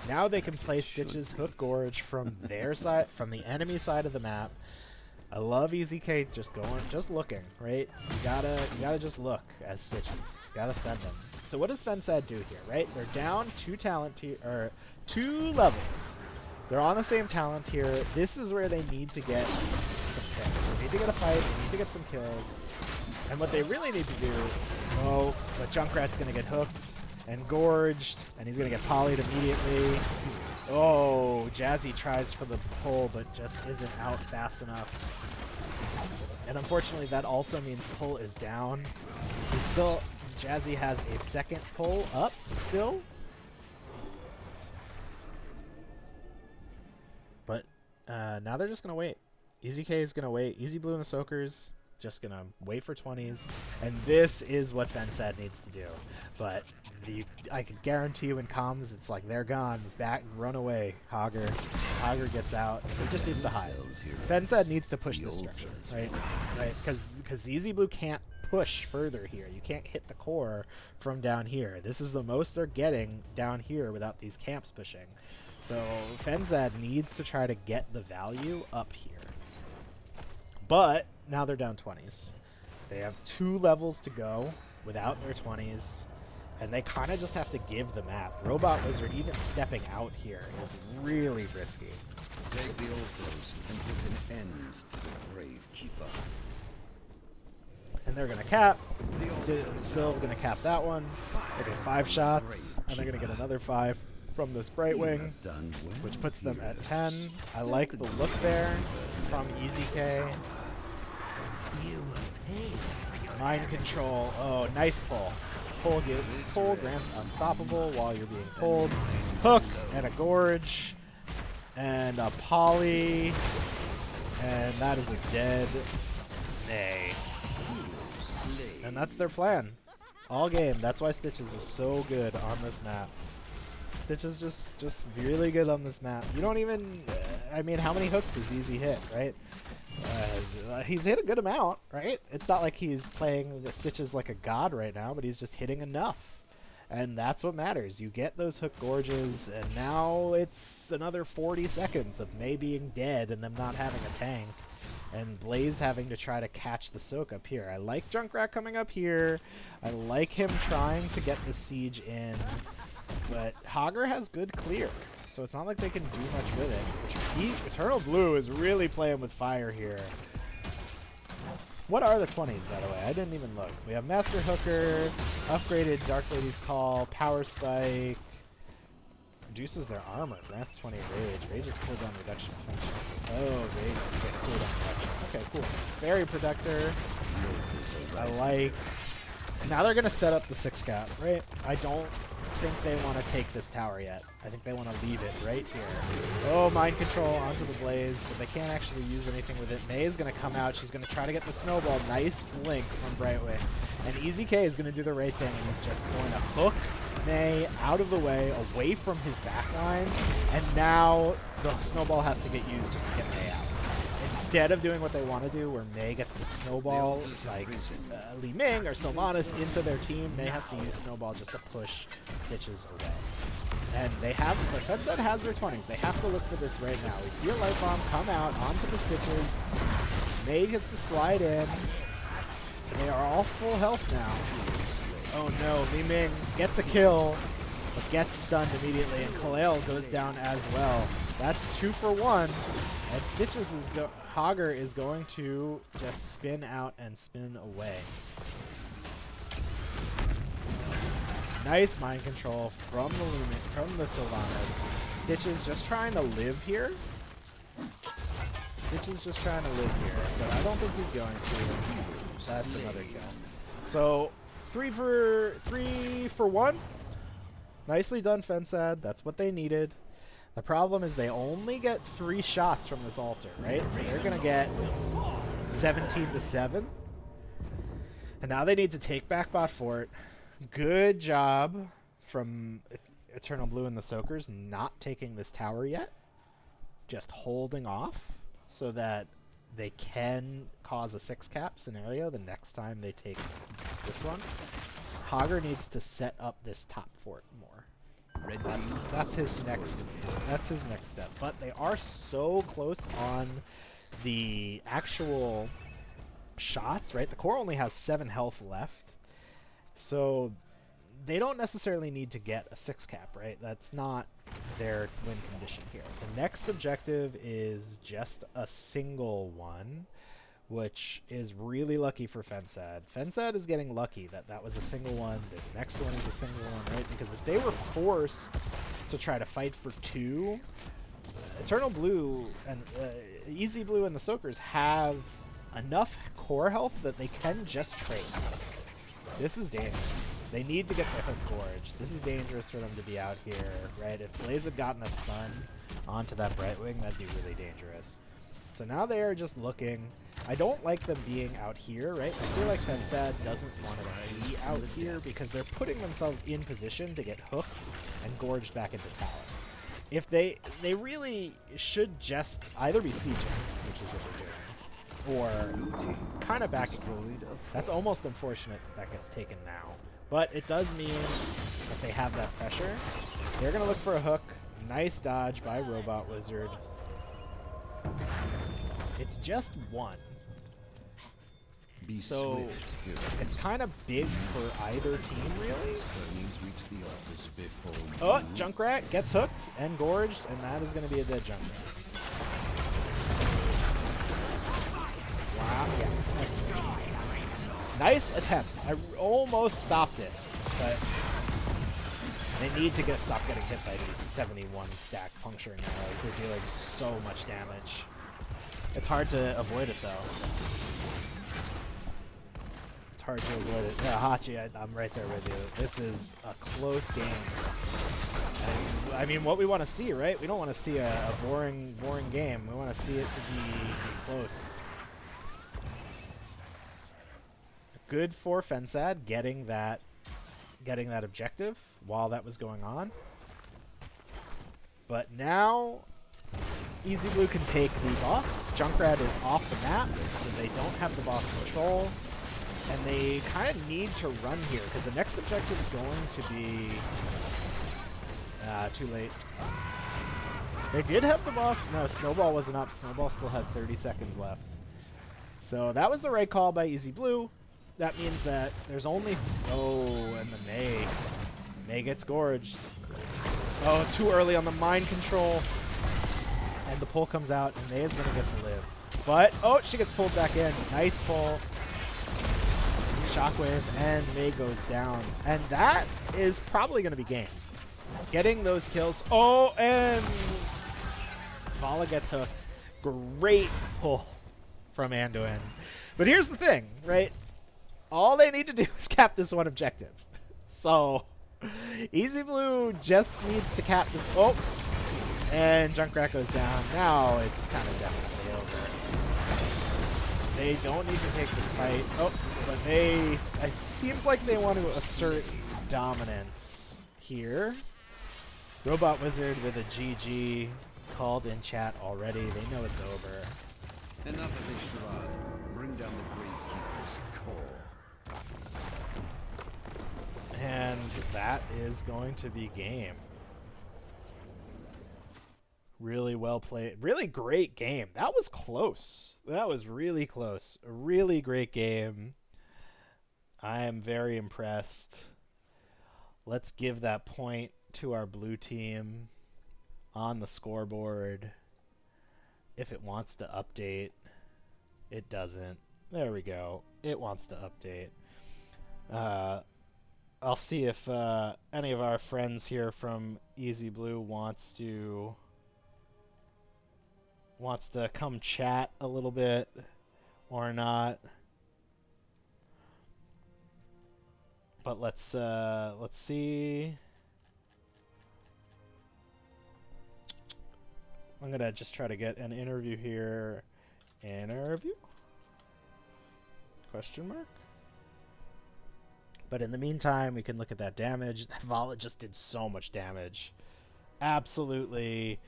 Now they can play Stitches, hook Gorge from their side, from the enemy side of the map. I love Easy K just looking, right? You gotta just look as Stitches. You gotta send them. So what does Fensad do here, right? They're down 2 levels. They're on the same talent tier. This is where they need to get some kills. They need to get a fight. They need to get some kills. And what they really need to do, but Junkrat's gonna get hooked and gorged, and he's gonna get polyed immediately. Oh, Jazzy tries for the pull, but just isn't out fast enough. And unfortunately, that also means pull is down. Jazzy has a second pull up still. But now they're just going to wait. Easy K is going to wait. Easy Blue and the Soakers just going to wait for 20s. And this is what Fensad needs to do. But I can guarantee you in comms, it's like they're gone. Back, run away, Hogger. Hogger gets out. He just needs to hide. Fensad needs to push this structure, right? Because Easy Blue can't push further here. You can't hit the core from down here. This is the most they're getting down here without these camps pushing. So Fensad needs to try to get the value up here. But now they're down 20s. They have 2 levels to go without their 20s. And they kind of just have to give the map. Robot Wizard even stepping out here is really risky. Take the altars and put an end to the Grave Keeper. And they're going to cap. Still going to cap that one. They get 5 shots. And they're going to get another 5 from this Brightwing, which puts them at 10. I like the look there from Easy K. Mind control. Oh, nice pull. Pull grants unstoppable while you're being pulled. Hook and a gorge and a poly, and that is a dead May. And that's their plan all game. That's why Stitches is so good on this map. Stitches just really good on this map. You don't even, I mean, how many hooks does Easy hit, right? He's hit a good amount, right? It's not like he's playing the Stitches like a god right now, but he's just hitting enough. And that's what matters. You get those hook gorges, and now it's another 40 seconds of May being dead and them not having a tank. And Blaze having to try to catch the soak up here. I like Junkrat coming up here. I like him trying to get the siege in. But Hager has good clear, so it's not like they can do much with it. Eternal Blue is really playing with fire here. What are the 20s, by the way? I didn't even look. We have Master Hooker, upgraded Dark Lady's Call, Power Spike, reduces their armor, grants 20 Rage. Rage is cooldown reduction. Oh, Rage is get cooldown reduction. Okay, cool. Fairy Protector. I like. Now they're going to set up the 6 cap, right? I don't think they want to take this tower yet. I think they want to leave it right here. Oh, Mind Control onto the Blaze, but they can't actually use anything with it. May is going to come out. She's going to try to get the snowball. Nice blink from Brightwing. And Easy K is going to do the right thing, and he's just going to hook May out of the way, away from his backline, and now the snowball has to get used just to get May out. Instead of doing what they want to do, where May gets the snowball, like Li Ming or Sylvanas into their team, May has to use snowball just to push Stitches away. And they have, the Fensad has their 20s. They have to look for this right now. We see a light bomb come out onto the Stitches. May gets to slide in. They are all full health now. Oh no, Li Ming gets a kill, but gets stunned immediately, and Kaleo goes down as well. That's 2 for 1. And Stitches is Hager is going to just spin out and spin away. Nice mind control from the Lumen, from the Sylvanas. Stitches just trying to live here. Stitches just trying to live here, but I don't think he's going to. That's another kill. So 3 for 1. Nicely done, Fensad. That's what they needed. The problem is they only get 3 shots from this altar, right? So they're going to get 17-7. And now they need to take back bot fort. Good job from Eternal Blue and the Soakers not taking this tower yet. Just holding off so that they can cause a 6 cap scenario the next time they take this one. Hager needs to set up this top fort more. That's his next step. But they are so close on the actual shots, right? The core only has 7 health left. So they don't necessarily need to get a 6 cap, right? That's not their win condition here. The next objective is just a single one, which is really lucky for Fensad. Fensad is getting lucky that that was a single one. This next one is a single one, right? Because if they were forced to try to fight for 2, Eternal Blue and Easy Blue and the Soakers have enough core health that they can just trade. This is dangerous. They need to get the Hook Gorge. This is dangerous for them to be out here, right? If Blaze had gotten a stun onto that Brightwing, that'd be really dangerous. So now they are just looking. I don't like them being out here, right? I feel like Fensad doesn't want to be out here because they're putting themselves in position to get hooked and gorged back into tower. If they really should just either be sieging, which is what they're doing, or kind of backing. That's almost unfortunate that gets taken now. But it does mean that they have that pressure. They're going to look for a hook. Nice dodge by Robot Wizard. It's just 1. So it's kind of big for either team, really. Oh, Junkrat gets hooked and gorged, and that is going to be a dead Junkrat. Wow, yeah. Nice attempt. I almost stopped it, but they need to stop getting hit by these 71 stack puncturing arrows. They're dealing so much damage. It's hard to avoid it, though. It's hard to avoid it. Yeah, Hachi, I'm right there with you. This is a close game. And, I mean, what we want to see, right? We don't want to see a boring game. We want to see it to be close. Good for Fensad getting that objective while that was going on. But now Easy Blue can take the boss. Junkrat is off the map, so they don't have the boss control. And they kind of need to run here, because the next objective is going to be... too late. They did have the boss. No, Snowball wasn't up. Snowball still had 30 seconds left. So that was the right call by Easy Blue. That means that there's only... Oh, and the May. May gets gorged. Oh, too early on the mind control. And the pull comes out, and May is going to get to live. But, oh, she gets pulled back in. Nice pull. Shockwave, and May goes down. And that is probably going to be game. Getting those kills. Oh, and Vala gets hooked. Great pull from Anduin. But here's the thing, right? All they need to do is cap this one objective. So, Easy Blue just needs to cap this. Oh, and Junkrat goes down. Now it's kind of definitely over. They don't need to take this fight. Oh, but it seems like they want to assert dominance here. Robot Wizard with a GG called in chat already. They know it's over. Enough of this charade. Bring down the Gravekeeper's core. And that is going to be game. Really well played. Really great game. That was close. That was really close. A really great game. I am very impressed. Let's give that point to our blue team on the scoreboard. If it wants to update, it doesn't. There we go. It wants to update. I'll see if any of our friends here from Easy Blue wants to come chat a little bit or not. But let's see. I'm gonna just try to get an interview here. Interview? Question mark? But in the meantime, we can look at that damage. Vala just did so much damage. Absolutely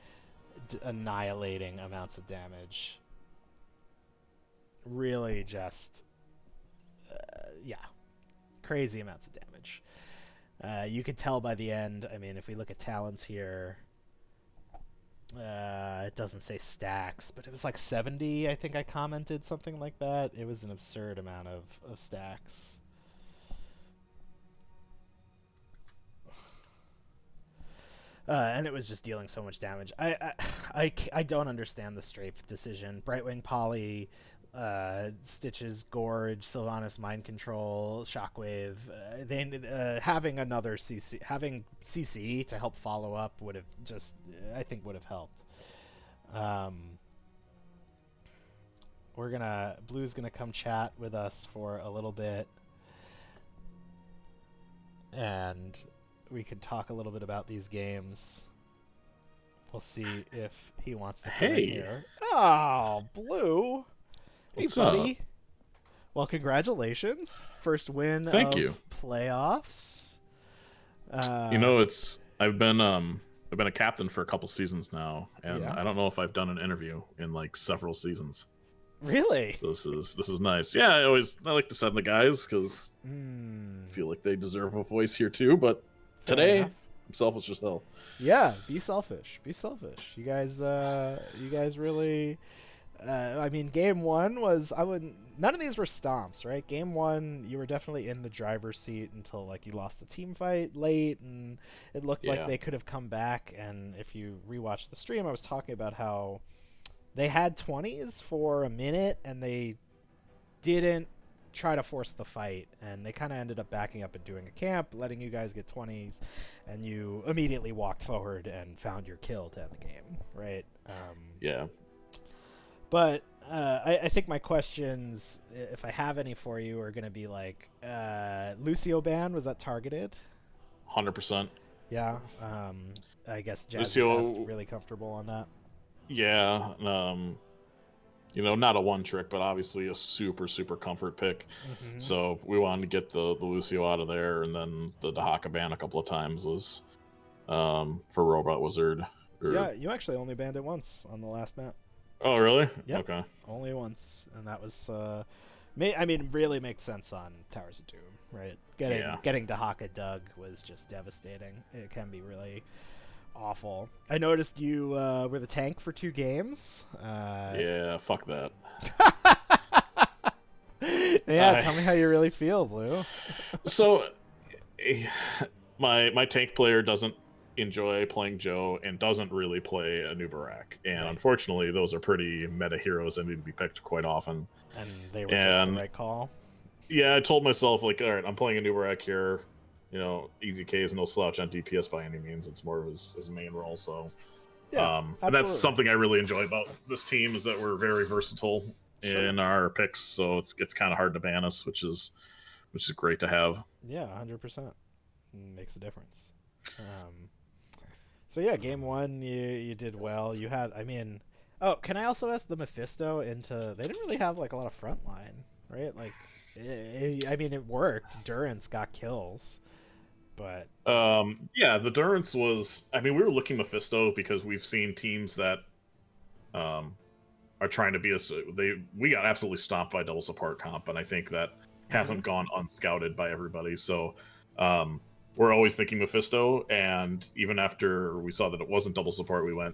annihilating amounts of damage. Really just... yeah. Crazy amounts of damage. You could tell by the end, I mean, if we look at talents here... it doesn't say stacks, but it was like 70, I think I commented, something like that. It was an absurd amount of stacks. And it was just dealing so much damage. I don't understand the strafe decision. Brightwing Poly, Stitches, Gorge, Sylvanas Mind Control, Shockwave. Having another CC, having CC to help follow up would have just, I think, would have helped. Blue's gonna come chat with us for a little bit, and we could talk a little bit about these games. We'll see if he wants to come in here. Oh, Blue. What's hey, buddy. up? Well, congratulations. First win Thank of you. playoffs. You know, I've been a captain for a couple seasons now, and Yeah. I don't know if I've done an interview in like several seasons. Really? So this is nice. Yeah, I like to send the guys because I feel like they deserve a voice here too. But today, enough. I'm selfish as hell. Yeah, be selfish. Be selfish. You guys really. I mean, game one was none of these were stomps, right? Game one, you were definitely in the driver's seat until like you lost a team fight late, and it looked like they could have come back. And if you rewatch the stream, I was talking about how they had 20s for a minute, and they didn't try to force the fight, and they kind of ended up backing up and doing a camp, letting you guys get 20s, and you immediately walked forward and found your kill to end the game, right? Yeah. But I think my questions, if I have any for you, are going to be like, Lucio ban, was that targeted? 100%. Yeah. I guess Jazzy Fest Lucio, really comfortable on that. yeah. Not a one trick, but obviously a super, super comfort pick. Mm-hmm. So we wanted to get the Lucio out of there, and then the Dahaka ban a couple of times was for Robot Wizard. Yeah, you actually only banned it once on the last map. Oh, really? Yep. Okay. Only once, and that was really makes sense on Towers of Doom, right? Getting Dahaka dug was just devastating. It can be really awful. I noticed you were the tank for 2 games. Yeah, fuck that. Yeah, tell me how you really feel, Blue. So, my tank player doesn't enjoy playing Joe and doesn't really play a new Barak, and Right. unfortunately, those are pretty meta heroes that need to be picked quite often. And they were just the right call. Yeah, I told myself, like, all right, I'm playing a new Barak here. Easy K is no slouch on DPS by any means. It's more of his main role. So, Yeah, and that's something I really enjoy about this team is that we're very versatile in our picks. So it's kind of hard to ban us, which is great to have. Yeah, 100% makes a difference. So yeah, game 1 you did well. You had, oh, can I also ask the Mephisto into? They didn't really have like a lot of front line, right? Like, it worked. Durance got kills, but yeah, the Durance was. We were looking Mephisto because we've seen teams that are trying to be us. We got absolutely stomped by double support comp, and I think that hasn't gone unscouted by everybody. So we're always thinking Mephisto, and even after we saw that it wasn't double support, we went,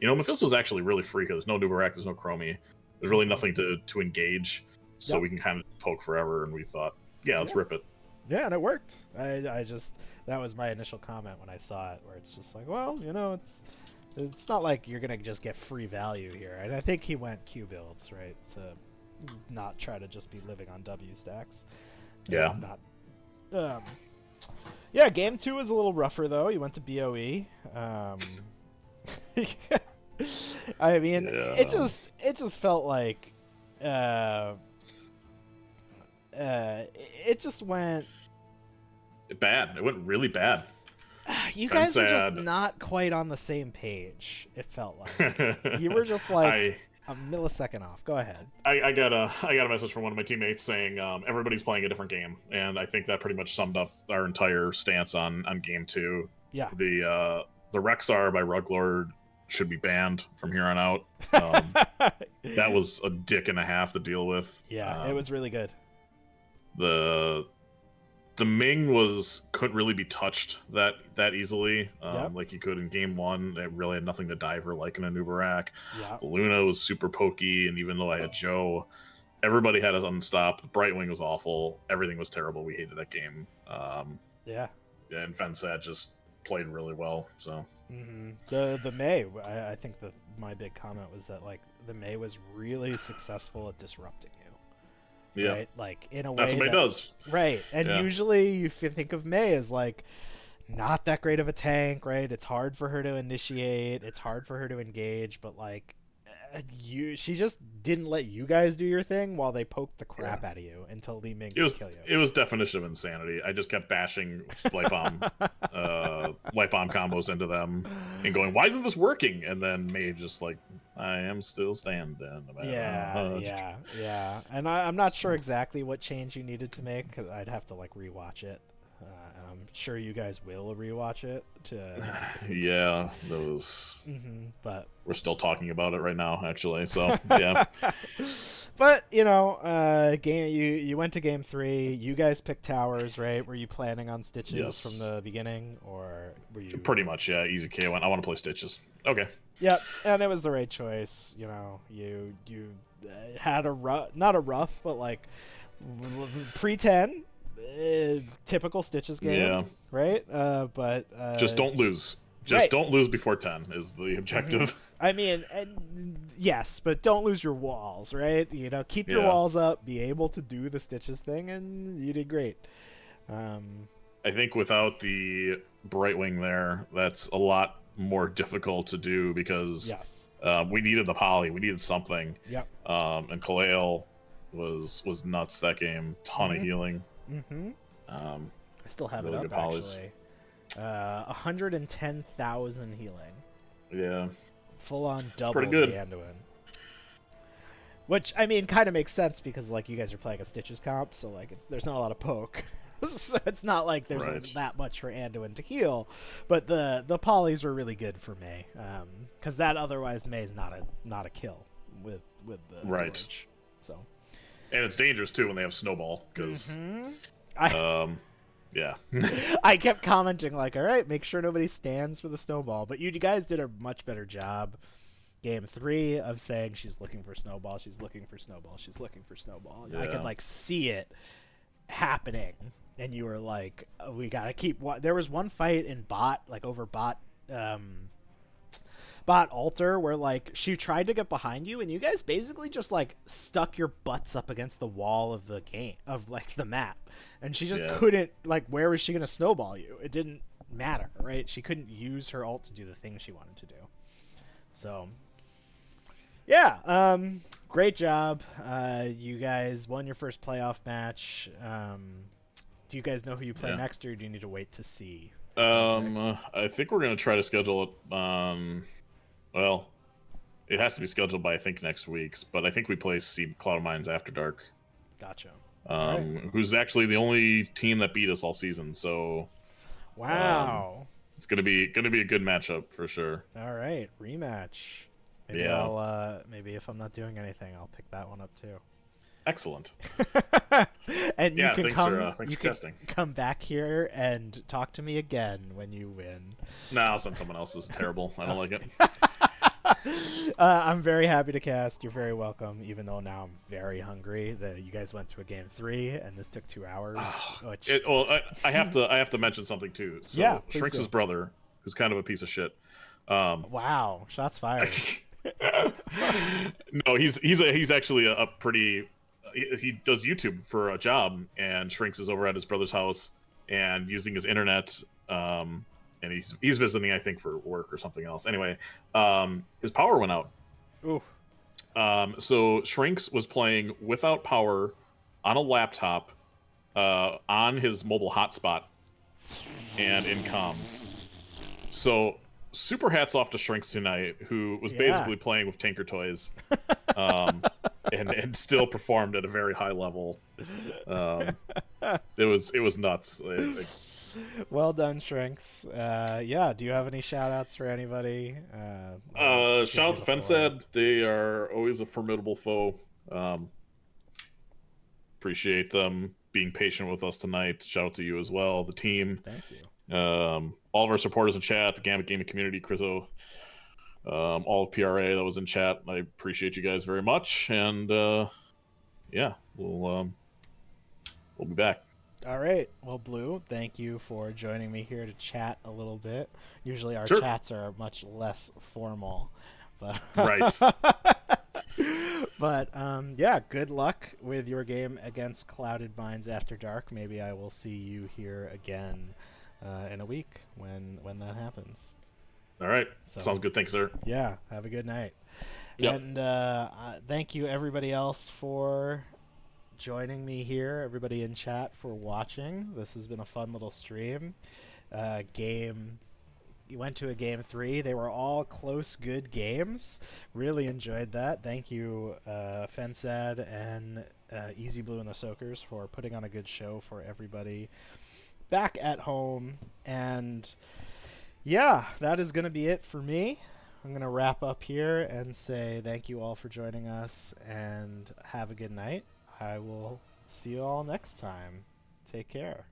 Mephisto's actually really free because there's no Nubarak, there's no Chromie, there's really nothing to engage, so we can kind of poke forever, and we thought, let's rip it. Yeah, and it worked. I just, that was my initial comment when I saw it, where it's just like, well, it's not like you're gonna just get free value here, and I think he went Q builds, right, to not try to just be living on W stacks. Yeah. Yeah, game 2 was a little rougher though. You went to BOE. It just felt like it just went bad. It went really bad. You guys were just not quite on the same page. It felt like you were just like a millisecond off. Go ahead. I got a message from one of my teammates saying everybody's playing a different game, and I think that pretty much summed up our entire stance on game 2. Yeah. The Rexar by Ruglord should be banned from here on out. That was a dick and a half to deal with. Yeah, it was really good. The Ming couldn't really be touched that easily, like you could in game 1. It really had nothing to dive her like in a new Barak. Yeah. The Luna was super pokey, and even though I had Joe, everybody had us unstopped. The Brightwing was awful. Everything was terrible. We hated that game. Yeah. And Fensad just played really well. So the May, I think my big comment was that like the May was really successful at disrupting you. Yeah, right? Like in a way that's what May does. Right, and usually you think of May as like not that great of a tank, right? It's hard for her to initiate, it's hard for her to engage, but like she just didn't let you guys do your thing while they poked the crap out of you until Li Ming could kill you. It was definition of insanity. I just kept bashing light bomb combos into them and going, "Why isn't this working?" And then May just like, "I am still standing." Yeah. And I'm not sure exactly what change you needed to make because I'd have to like rewatch it. I'm sure you guys will rewatch it. Yeah, those. But we're still talking about it right now, actually. So yeah. But you went to game 3. You guys picked towers, right? Were you planning on stitches from the beginning, or were you? Pretty much, yeah. Easy K. I want to play stitches. Okay. Yep, and it was the right choice. You had not a rough, but like pre-10. Typical stitches game, right? But just don't lose. Just don't lose before 10 is the objective. Yes, but don't lose your walls, right? Keep your walls up, be able to do the stitches thing, and you did great. I think without the Brightwing there, that's a lot more difficult to do because We needed the poly. We needed something. Yep. And Kaleo was nuts that game. Ton of healing. Mm-hmm. I still have really it good up, polys. actually. 110,000 healing. Yeah. Full on double pretty the good. Anduin. Which, I mean, kind of makes sense because, like, you guys are playing a Stitches comp, so, like, there's not a lot of poke. So it's not like there's that much for Anduin to heal. But the polys were really good for May. Because that otherwise May's not a kill with the Gorge. So. And it's dangerous, too, when they have Snowball, because... yeah. I kept commenting, like, all right, make sure nobody stands for the Snowball. But you guys did a much better job game 3 of saying she's looking for Snowball, she's looking for Snowball, she's looking for Snowball. Yeah. I could, like, see it happening. And you were like, oh, we got to keep... There was one fight in bot, like, over bot altar where, like, she tried to get behind you, and you guys basically just, like, stuck your butts up against the wall of the game, of, like, the map. And she just couldn't, like, where was she going to snowball you? It didn't matter, right? She couldn't use her ult to do the thing she wanted to do. So, yeah, great job. You guys won your first playoff match. Do you guys know who you play next, or do you need to wait to see? I think we're going to try to schedule it, well, it has to be scheduled by, I think, next week's, but I think we play Steve Cloud Mines After Dark. Gotcha. Who's actually the only team that beat us all season, so... Wow. It's gonna be a good matchup for sure. All right, rematch. Maybe maybe if I'm not doing anything, I'll pick that one up too. Excellent. And you can come back here and talk to me again when you win. No, I'll send someone else. This is terrible. I don't like it. I'm very happy to cast. You're very welcome, even though now I'm very hungry. You guys went to a game 3, and this took 2 hours. I have to mention something too. So yeah, Shrinks' brother, who's kind of a piece of shit. Wow, shots fired. No, he's actually a pretty... He does YouTube for a job, and Shrinks is over at his brother's house and using his internet, and he's visiting, I think, for work or something else. Anyway, his power went out. Ooh. So Shrinks was playing without power on a laptop, on his mobile hotspot, and in comms. So super hats off to Shrinks tonight, who was basically playing with Tinker Toys. And still performed at a very high level. It was nuts. Well done, Shrinks. Yeah, do you have any shout-outs for anybody? Shout out to Fensad. They are always a formidable foe. Appreciate them being patient with us tonight. Shout out to you as well, the team. Thank you. All of our supporters in chat, the Gambit Gaming community, Chriso, all of PRA that was in chat. I appreciate you guys very much, and yeah, we'll be back. All right. Well, Blue, thank you for joining me here to chat a little bit. Usually our chats are much less formal, but right. But yeah, good luck with your game against Clouded Minds After Dark. Maybe I will see you here again in a week when that happens. All right. Sounds good. Thanks, sir. Yeah. Have a good night. Yep. And thank you, everybody else, for joining me here. Everybody in chat for watching. This has been a fun little stream. You went to a game 3. They were all close, good games. Really enjoyed that. Thank you, Fensad and Easy Blue and the Soakers for putting on a good show for everybody back at home. And yeah, that is going to be it for me. I'm going to wrap up here and say thank you all for joining us and have a good night. I will see you all next time. Take care.